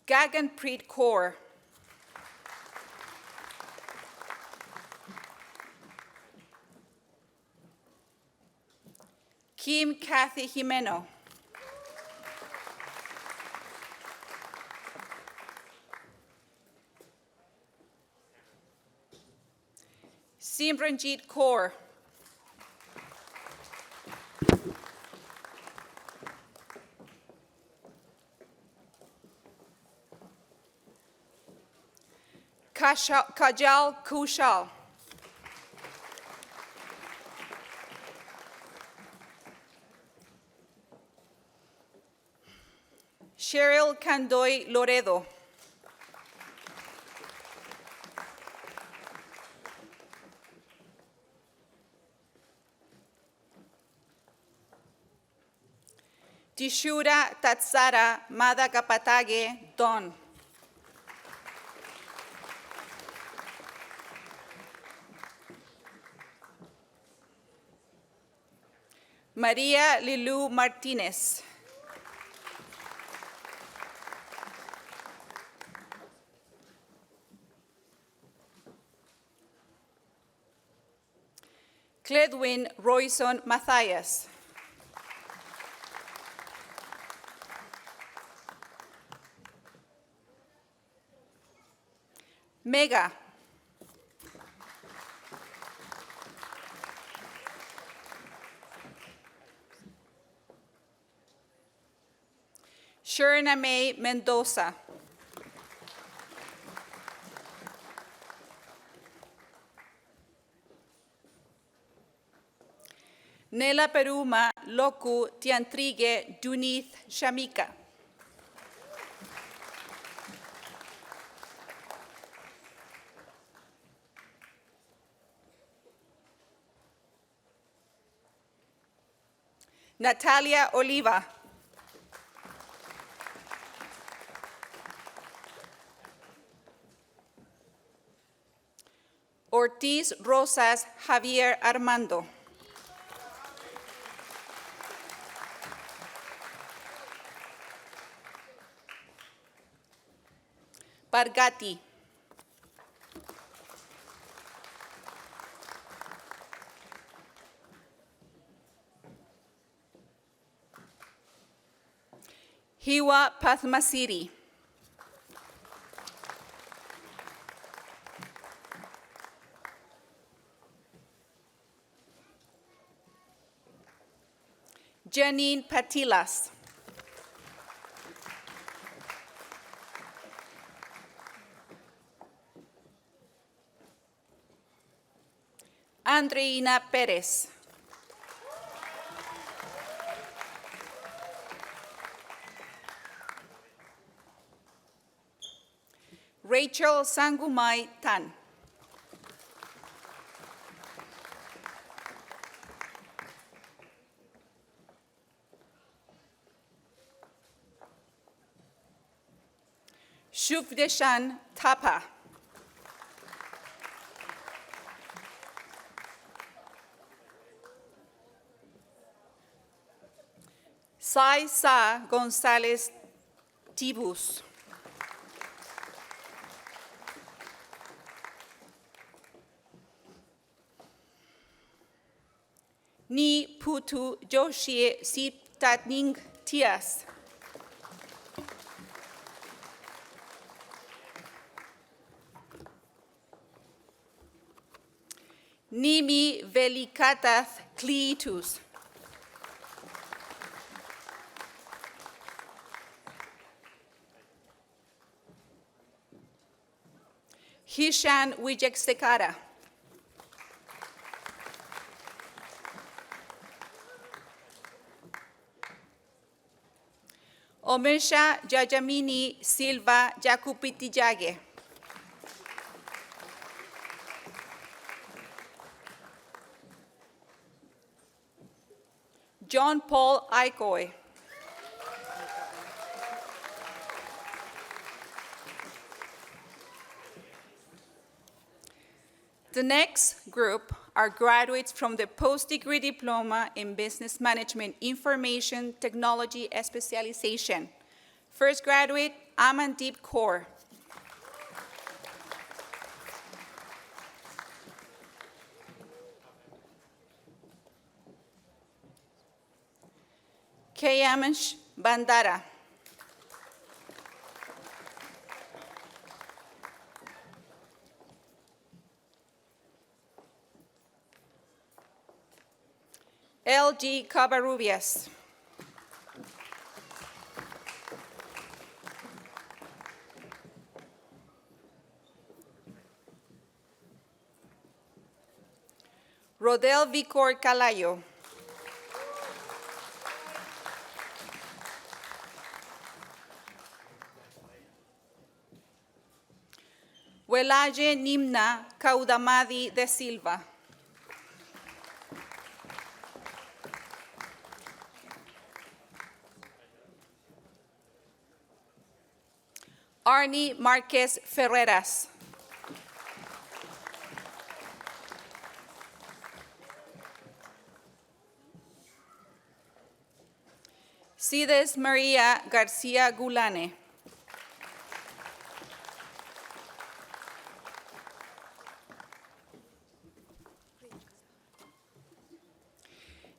Gaganpreet Kaur. Kim Kathy Jimeno. Simranjit Kaur. Kajal Kushal. Cheryl Candoy Loredo. Tishura Tatsara Madagapatage Don. Maria Lilu Martinez. Cledwin Royson Mathias. Mega. Sherna May Mendoza. Nela peruma loku tiantrige dunith shamika. Natalia Oliva. Ortiz Rosas Javier Armando. Bargati. Hiwa Pathmasiri. Janine Patilas. Andreina Perez. Rachel Sangumai Tan. Shuvdeshan Tapa. Sai Sa Gonzalez Tibus. Ni Putu Joshie Siptatning Tias. Nimi Velikatath Cletus. Hishan Wijeksekara. Omesha Jajamini Silva Jakupitijage. John Paul Aikoy. The next group are graduates from the post-degree diploma in business management information technology specialization. First graduate, Amandeep Kaur. Kayamish Bandara. LG Cabarrubias. Rodel Vicor Calayo. Welaje Nimna Caudamadi de Silva. Arnie Marquez Ferreras. Cides Maria Garcia Gulane.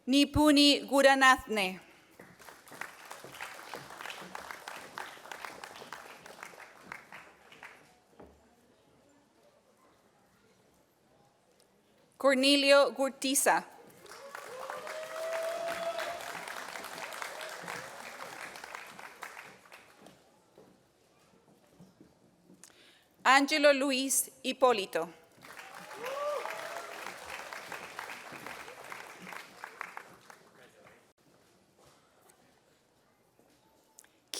Nipuni Guranathne. Cornelio Gurtiza. Angelo Luis Hipólito.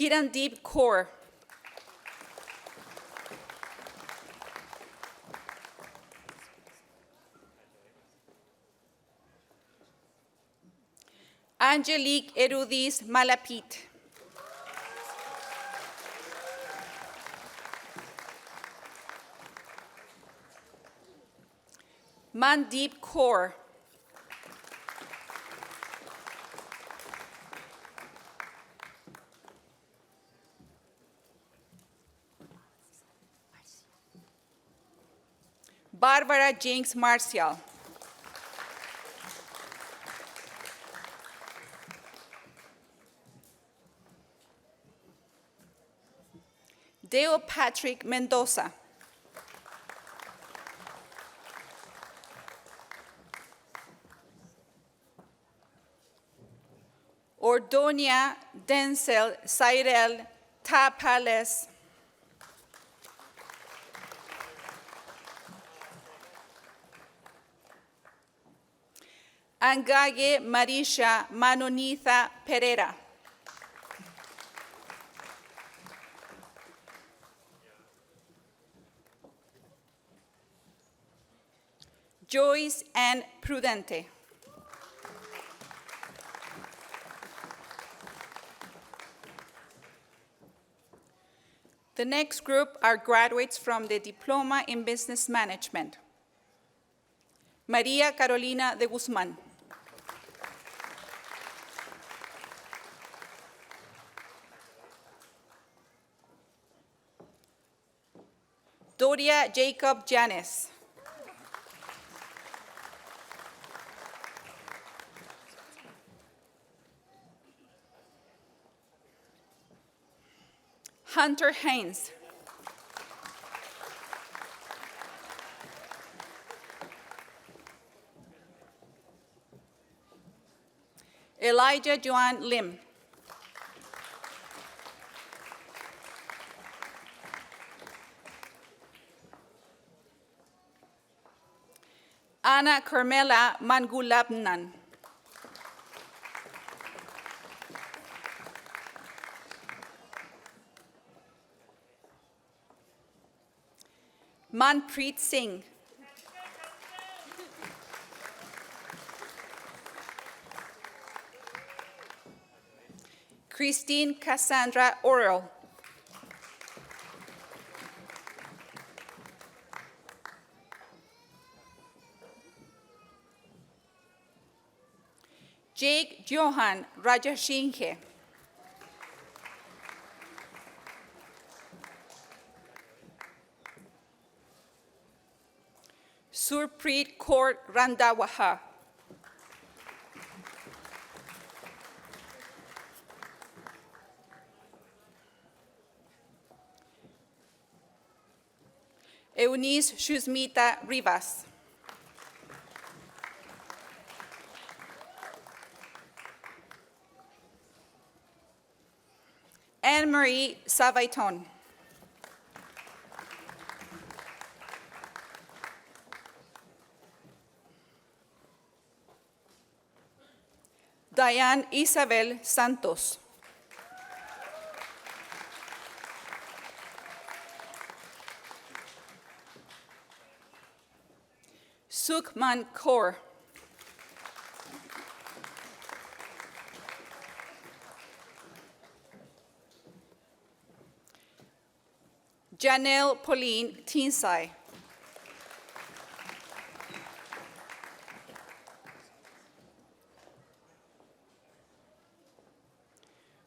Kirandeep Kaur. Angelique Erudis Malapit. Mandeep Kaur. Barbara Jinx Marcial. Deo Patrick Mendoza. Ordonia Denzel Cyril Tapales. Angage Marisha Manonitha Pereira. Joyce N. Prudente. The next group are graduates from the Diploma in Business Management. María Carolina de Guzmán. Doria Jacob Janes. Hunter Haynes. Elijah Joan Lim. Ana Carmela Mangulabnan. Manpreet Singh. Christine Cassandra Orel. Jake Johan Rajashinghe. Surpreet Kaur Randawaha. Eunice Shusmita Rivas. Anne-Marie Savaiton. Diane Isabel Santos. Sukhman Kaur. Janelle Pauline Tinsai.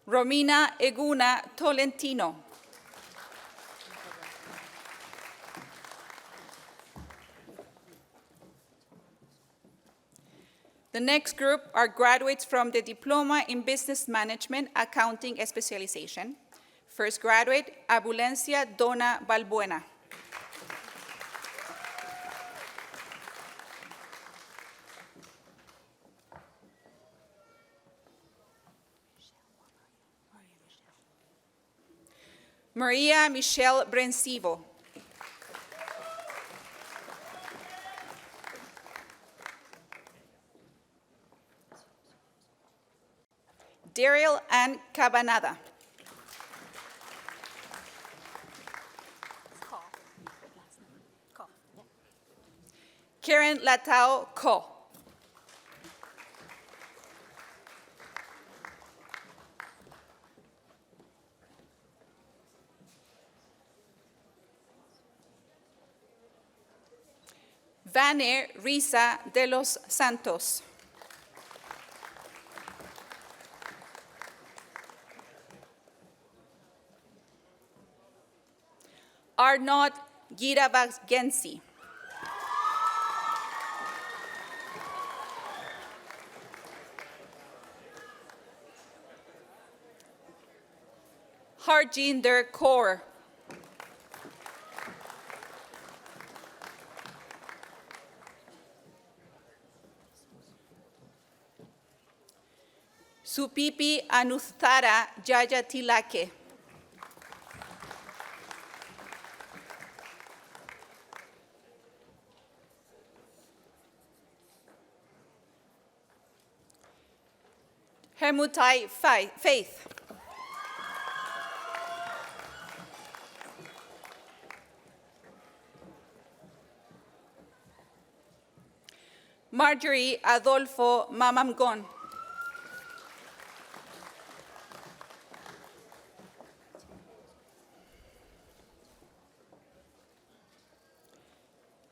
Romina Eguna Tolentino. The next group are graduates from the Diploma in Business Management Accounting Specialization. First graduate, Abulencia Donna Balbuena. Maria Michelle Brencivo. Daryl Ann Cabanada. Karen Latao Ko. Vaner Risa de los Santos. Arnaud Giravagensi. Harjinder Kaur. Supipi Anuthara Jajatilake. Hermutai Faith. Marjorie Adolfo Mamamgon.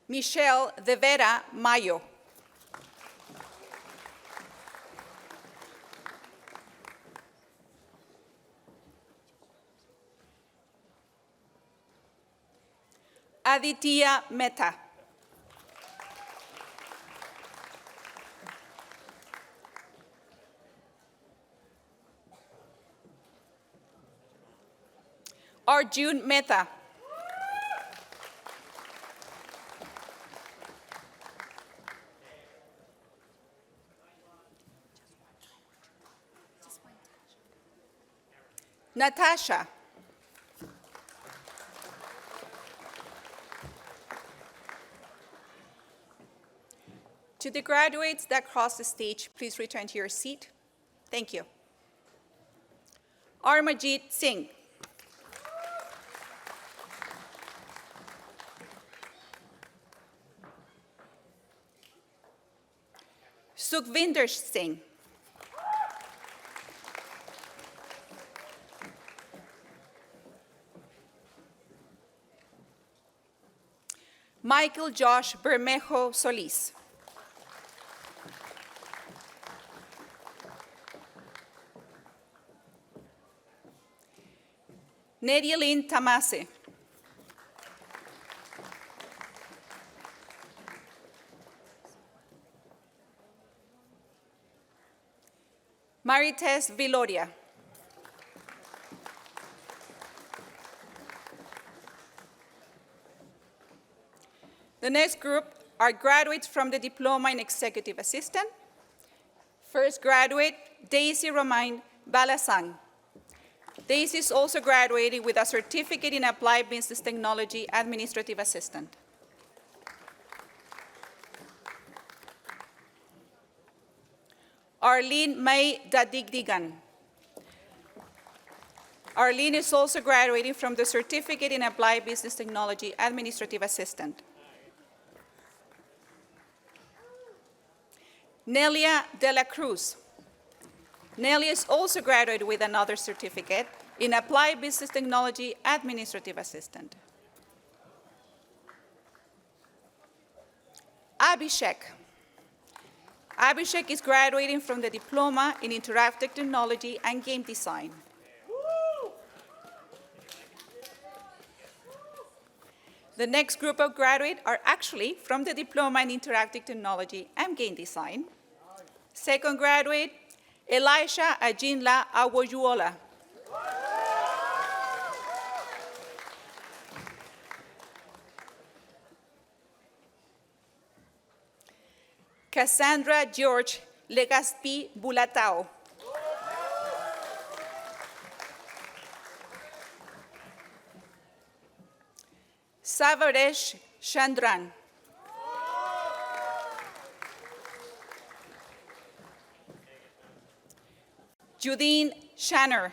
Michelle De Vera Mayo. Aditya Mehta. Arjun Mehta. Natasha. To the graduates that cross the stage, please return to your seat. Thank you. Armajit Singh. Sukhvinder Singh. Michael Josh Bermejo Solis. Nedialyn Tamase. Marites Viloria. The next group are graduates from the Diploma in Executive Assistant. First graduate, Daisy Romain Balasang. Daisy is also graduating with a certificate in Applied Business Technology Administrative Assistant. Arlene May Dadigdigan. Arlene is also graduating from the Certificate in Applied Business Technology Administrative Assistant. Nelia De La Cruz. Nelia is also graduated with another certificate in Applied Business Technology Administrative Assistant. Abhishek. Abhishek is graduating from the Diploma in Interactive Technology and Game Design. The next group of graduates are actually from the Diploma in Interactive Technology and Game Design. Second graduate, Elisha Ajinla Awojuola. Cassandra George Legaspi Bulatao. Savaresh Chandran. Judine Shanner.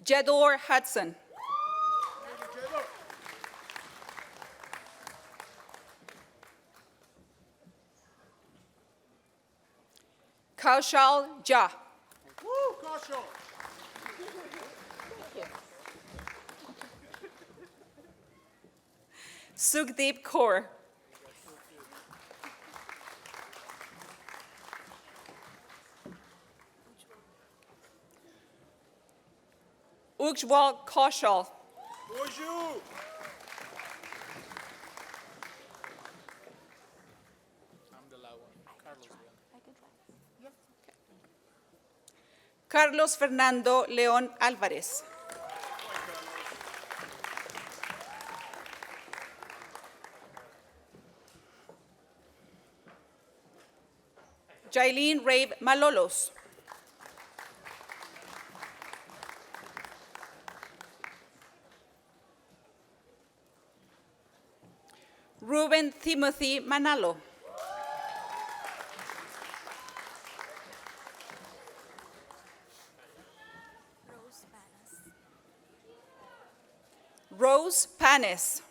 Jedor Hudson. Kaushal Jha. Sukhdeep Kaur. Ujjwal Kaushal. Carlos Fernando León Álvarez. Jailene Rave Malolos. Ruben Timothy Manalo. Rose Panes.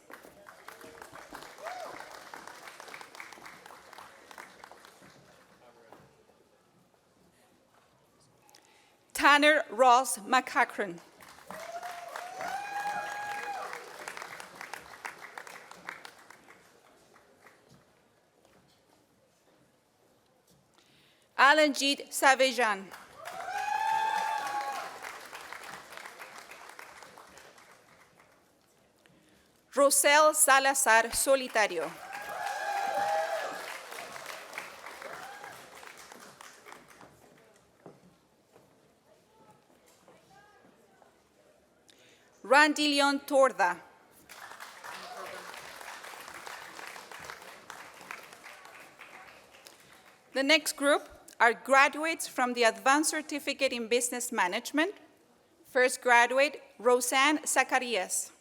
Tanner Ross McCachran. Alanjit Savejan. Rosel Salazar Solitario. Randillion Torda. The next group are graduates from the Advanced Certificate in Business Management. First graduate, Roseanne Zacarias.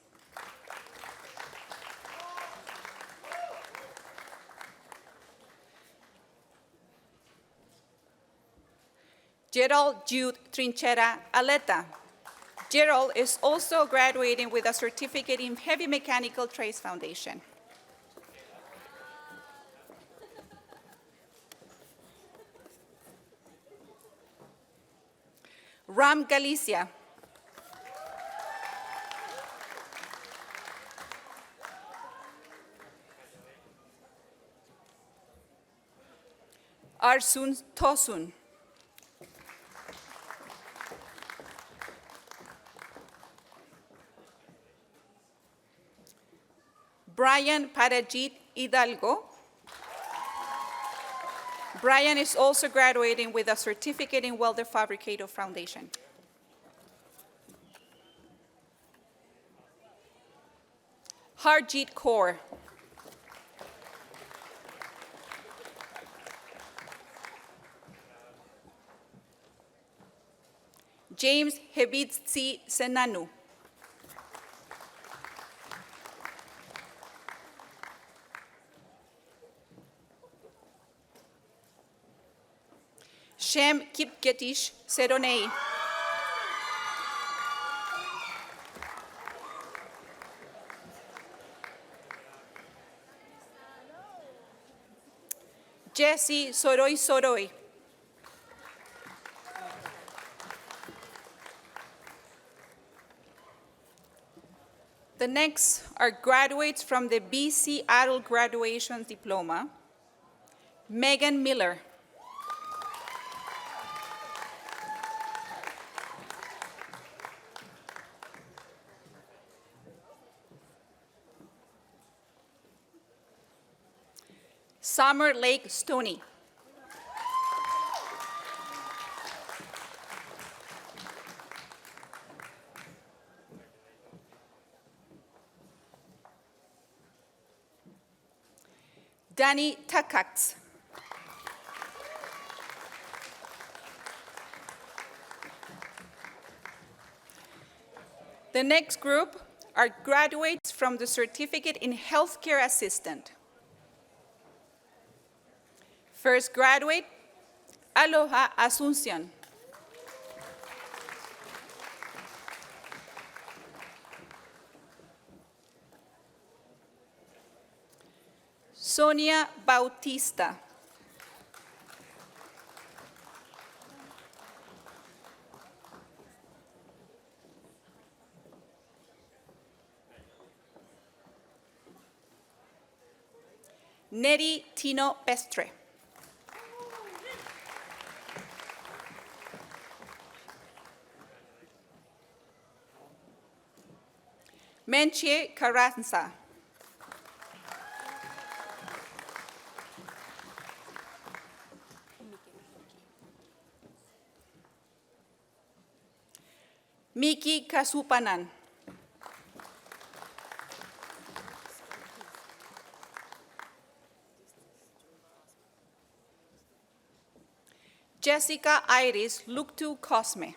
Gerald Jude Trinchera Aleta. Gerald is also graduating with a certificate in Heavy Mechanical Trades Foundation. Ram Galicia. Arsun Tosun. Brian Parajit Hidalgo. Brian is also graduating with a certificate in Welder Fabricator Foundation. Harjeet Kaur. James Hebitsi Senanu. Shem Kipgetish Seronei. Jesse Soroi Soroi. The next are graduates from the BC Adult Graduation Diploma. Megan Miller. Summer Lake Stoney. Danny Takax. The next group are graduates from the Certificate in Healthcare Assistant. First graduate, Aloha Asuncion. Sonia Bautista. Neri Tino Pestre. Menchie Carranza. Miki Kasupanan. Jessica Iris Luktu Cosme.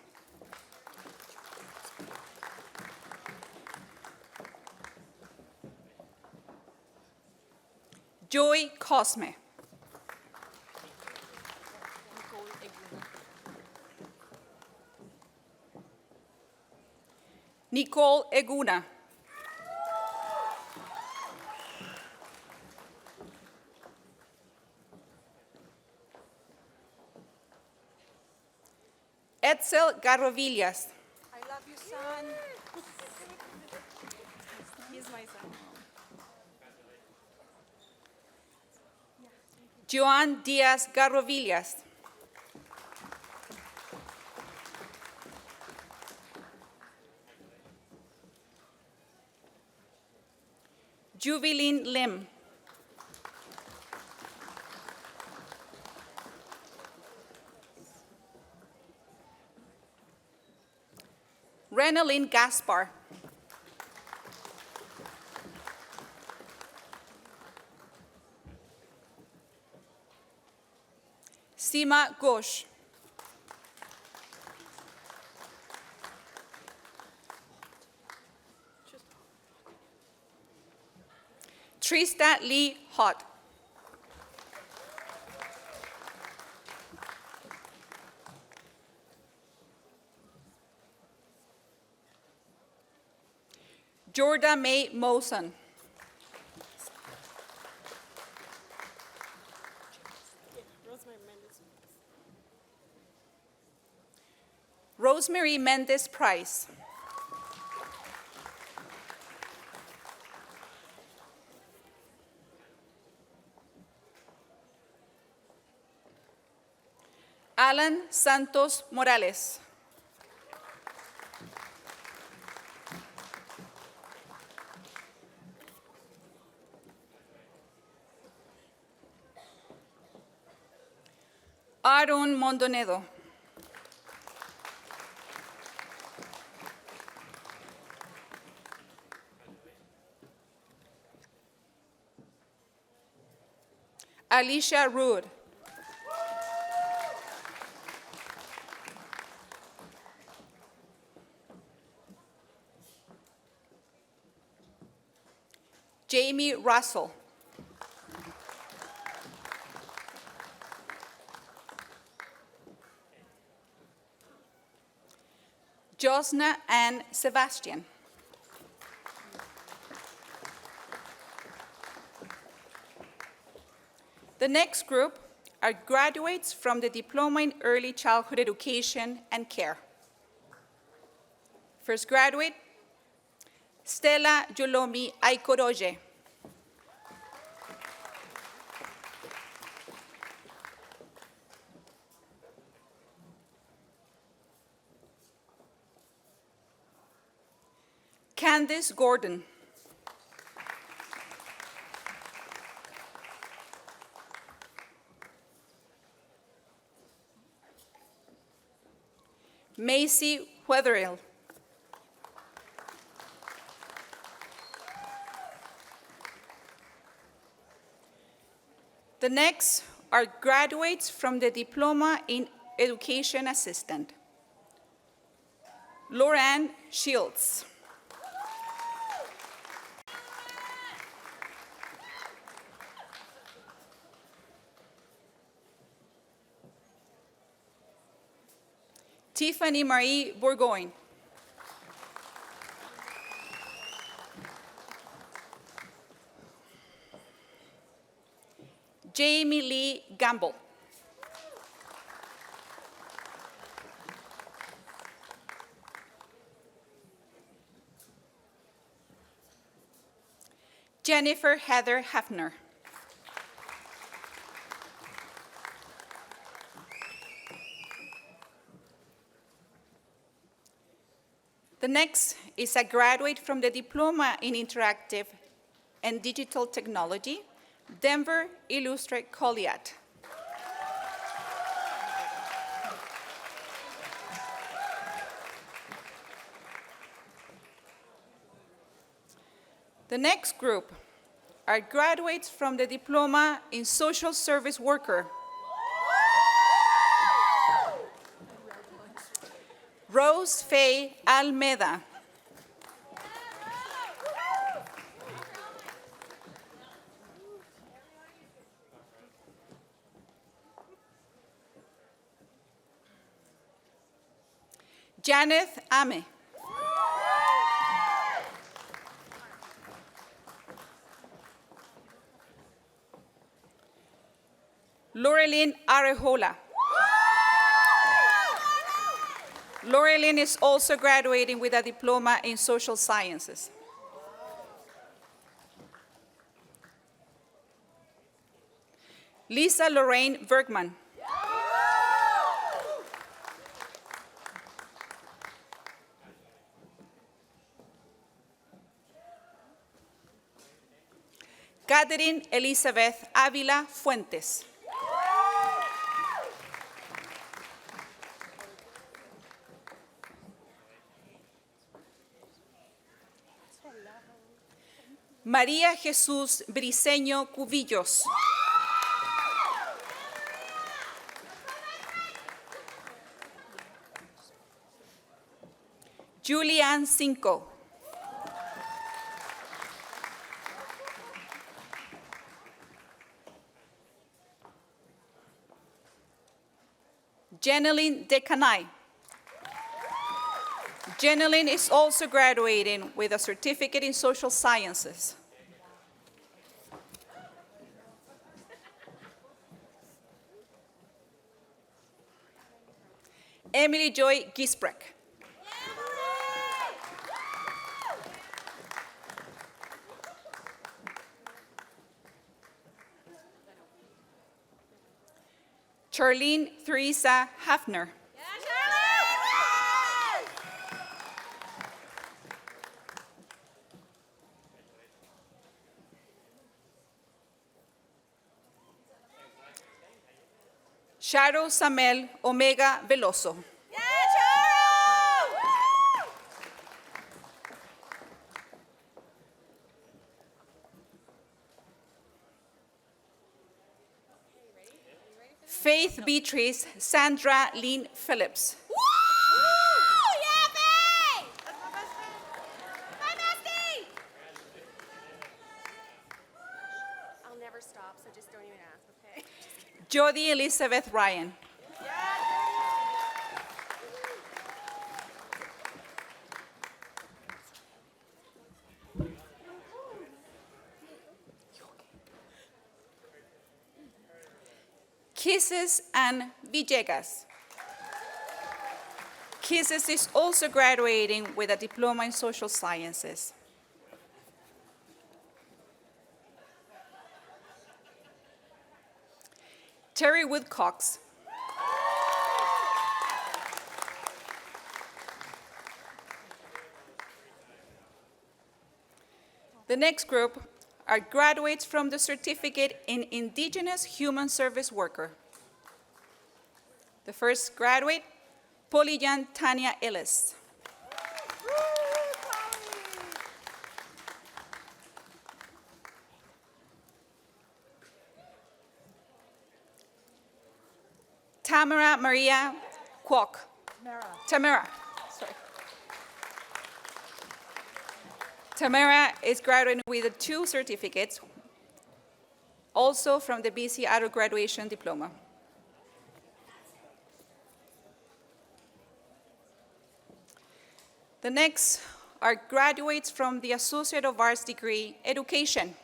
Joy Cosme. Nicole Eguna. Edsel Garrovillas. I love you, son. He's my son. Joan Diaz Garrovillas. Jubilin Lim. Renalyn Gaspar. Sima Ghosh. Trista Lee Hott. Jorda May Mosen. Rosemary Mendes Price. Alan Santos Morales. Aaron Mondonedo. Alicia Rood. Jamie Russell. Josna Ann Sebastian. The next group are graduates from the Diploma in Early Childhood Education and Care. First graduate, Stella Jolomi Aikoroje. Candice Gordon. Macy Wetherill. The next are graduates from the Diploma in Education Assistant. Lauren Shields. Tiffany Marie Bourgogne. Jamie Lee Gamble. Jennifer Heather Hafner. The next is a graduate from the Diploma in Interactive and Digital Technology, Denver Illustrate Colliat. The next group are graduates from the Diploma in Social Service Worker. Rose Faye Almeida. Janet Ame. Laurelyn Arejola. Laurelyn is also graduating with a diploma in social sciences. Lisa Lorraine Bergman. Catherine Elizabeth Ávila Fuentes. María Jesús Briceño Cubillos. Julianne Cinco. Jeneline Decanay. Jeneline is also graduating with a certificate in social sciences. Emily Joy Gisbreck. Charlene Theresa Hafner. Shadow Samel Omega Veloso. Faith Beatrice Sandra Lynn Phillips. I'll never stop, so just don't even ask, okay? Jody Elizabeth Ryan. Kisses and Villegas. Kisses is also graduating with a diploma in social sciences. Terry Woodcox. The next group are graduates from the Certificate in Indigenous Human Service Worker. The first graduate, Poliyan Tanya Ellis. Tamara Maria Kwok. Tamara. Sorry. Tamara is graduating with 2 certificates, also from the BC Adult Graduation Diploma. The next are graduates from the Associate of Arts degree, Education.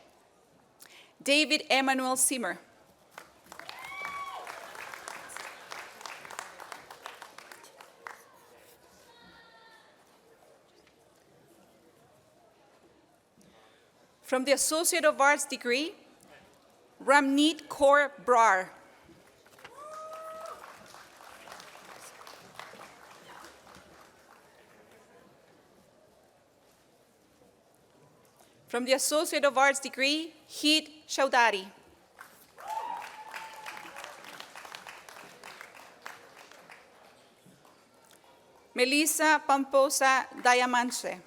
David Emmanuel Zimmer. From the Associate of Arts degree, Ramneet Kaur Brar. From the Associate of Arts degree, Heet Chaudhary. Melissa Pamposa Diamante.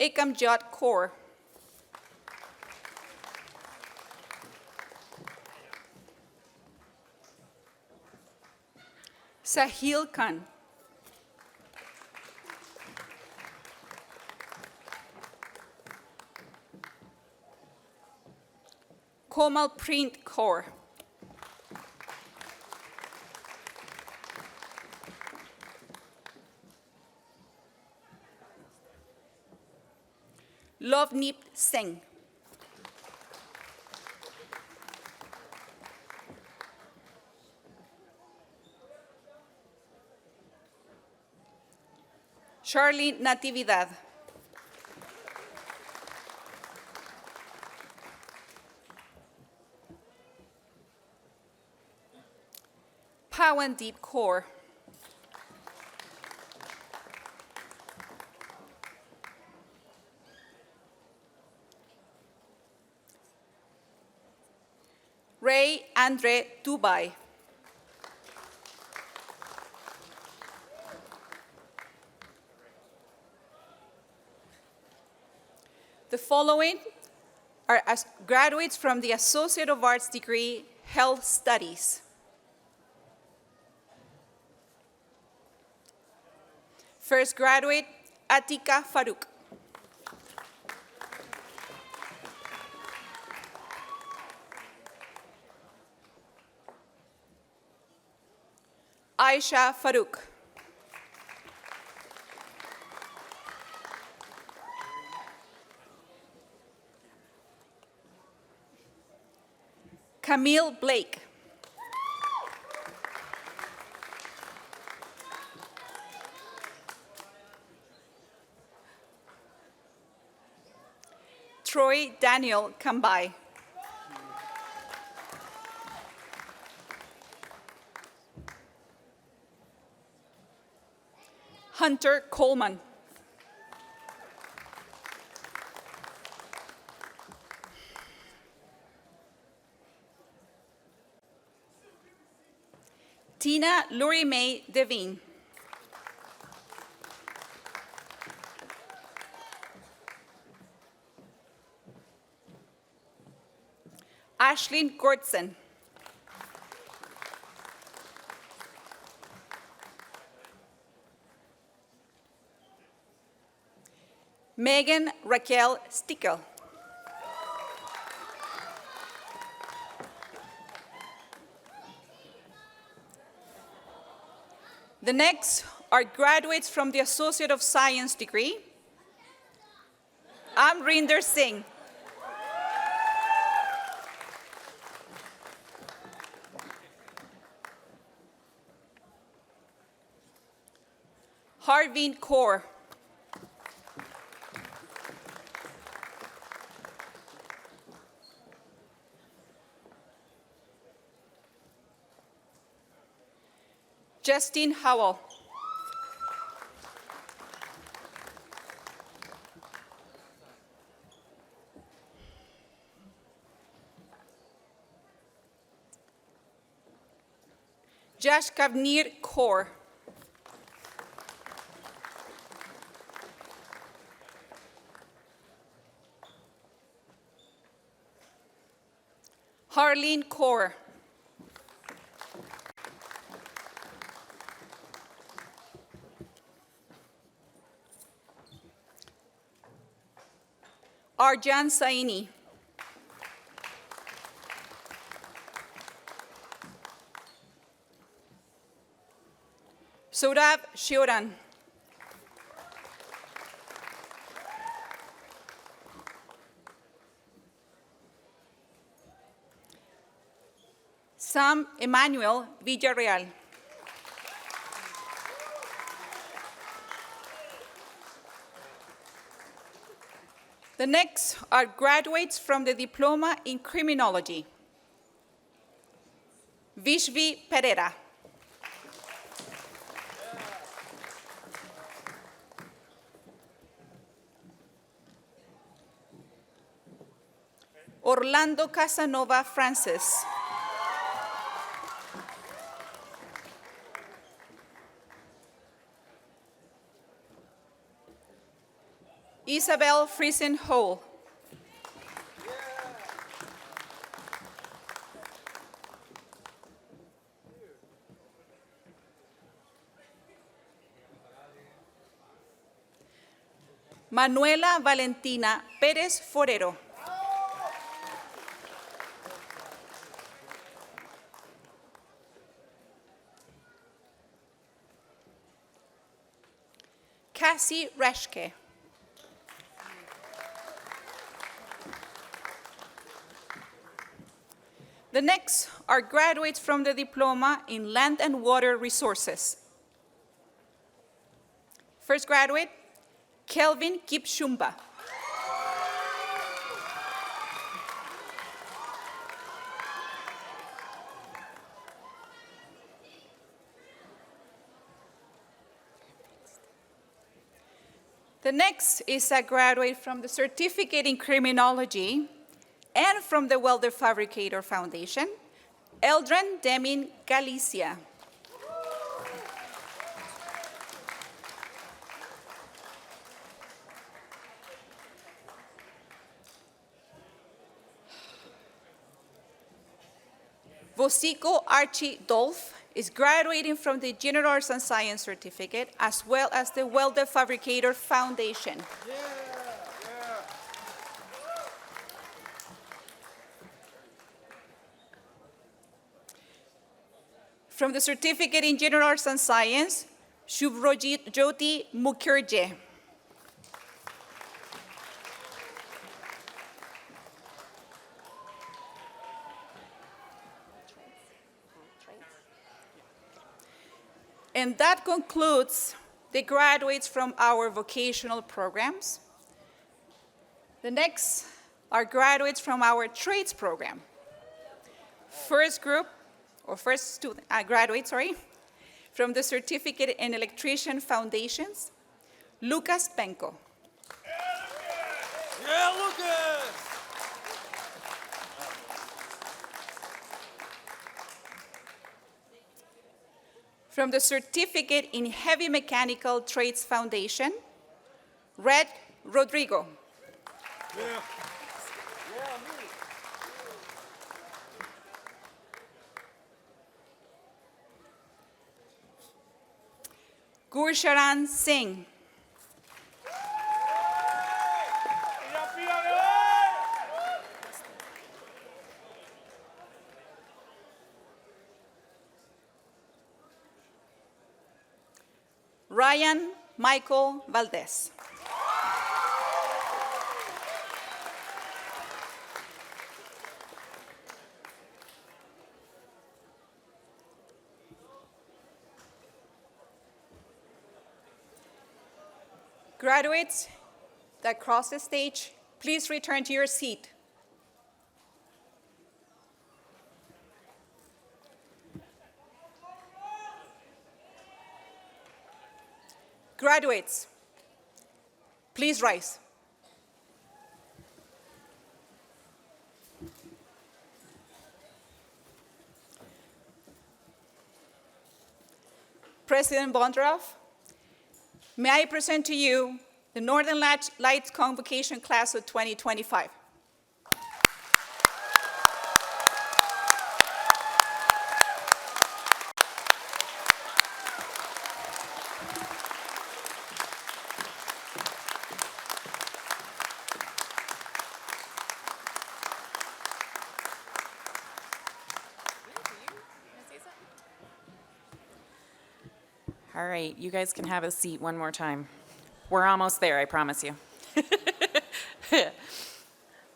Ekamjot Kaur. Sahil Khan. Komal Preet Kaur. Lovneep Singh. Charlene Natividad. Pawandeep Kaur. Ray Andre Dubai. The following are graduates from the Associate of Arts degree, Health Studies. First graduate, Atika Farouk. Aisha Farouk. Camille Blake. Troy Daniel Kambai. Hunter Coleman. Tina Lurie May Devine. Ashlyn Gortson. Megan Raquel Stickel. The next are graduates from the Associate of Science degree. Amrinder Singh. Harveen Kaur. Justine Howell. Jash Kavnir Kaur. Harleen Kaur. Arjan Saini. Saurabh Shioran. Sam Emmanuel Villarreal. The next are graduates from the Diploma in Criminology. Vishvi Pereira. Orlando Casanova Francis. Isabel Friesen Hole. Manuela Valentina Pérez Forero. Cassie Reschke. The next are graduates from the Diploma in Land and Water Resources. First graduate, Kelvin Kipchumba. The next is a graduate from the Certificate in Criminology and from the Welder Fabricator Foundation, Eldren Demin Galicia. Vosico Archie Dolph is graduating from the General Arts and Science Certificate as well as the Welder Fabricator Foundation. From the Certificate in General Arts and Science, Shubhrojyoti Mukherjee. And that concludes the graduates from our vocational programs. The next are graduates from our trades program. First group, or first student, graduate, from the Certificate in Electrician Foundations, Lucas Penco. Yeah, Lucas! From the Certificate in Heavy Mechanical Trades Foundation, Red Rodrigo. Yeah. Gursharan Singh. Ryan Michael Valdez. Graduates that cross the stage, please return to your seat. Graduates, please rise. President Bondaroff, may I present to you the Northern Lights Convocation Class of 2025. All right, you guys can have a seat one more time. We're almost there, I promise you.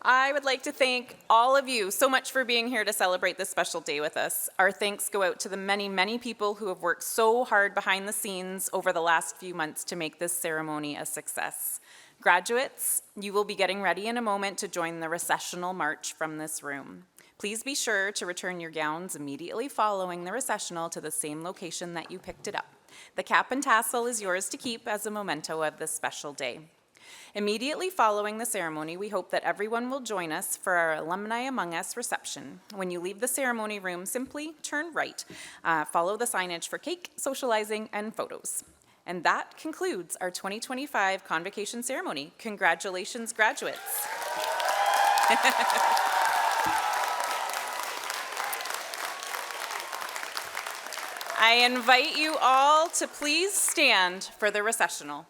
I would like to thank all of you so much for being here to celebrate this special day with us. Our thanks go out to the many, many people who have worked so hard behind the scenes over the last few months to make this ceremony a success. Graduates, you will be getting ready in a moment to join the recessional march from this room. Please be sure to return your gowns immediately following the recessional to the same location that you picked it up. The cap and tassel is yours to keep as a memento of this special day. Immediately following the ceremony, we hope that everyone will join us for our Alumni Among Us reception. When you leave the ceremony room, simply turn right. Follow the signage for cake, socializing, and photos. And that concludes our 2025 Convocation ceremony. Congratulations, graduates. I invite you all to please stand for the recessional.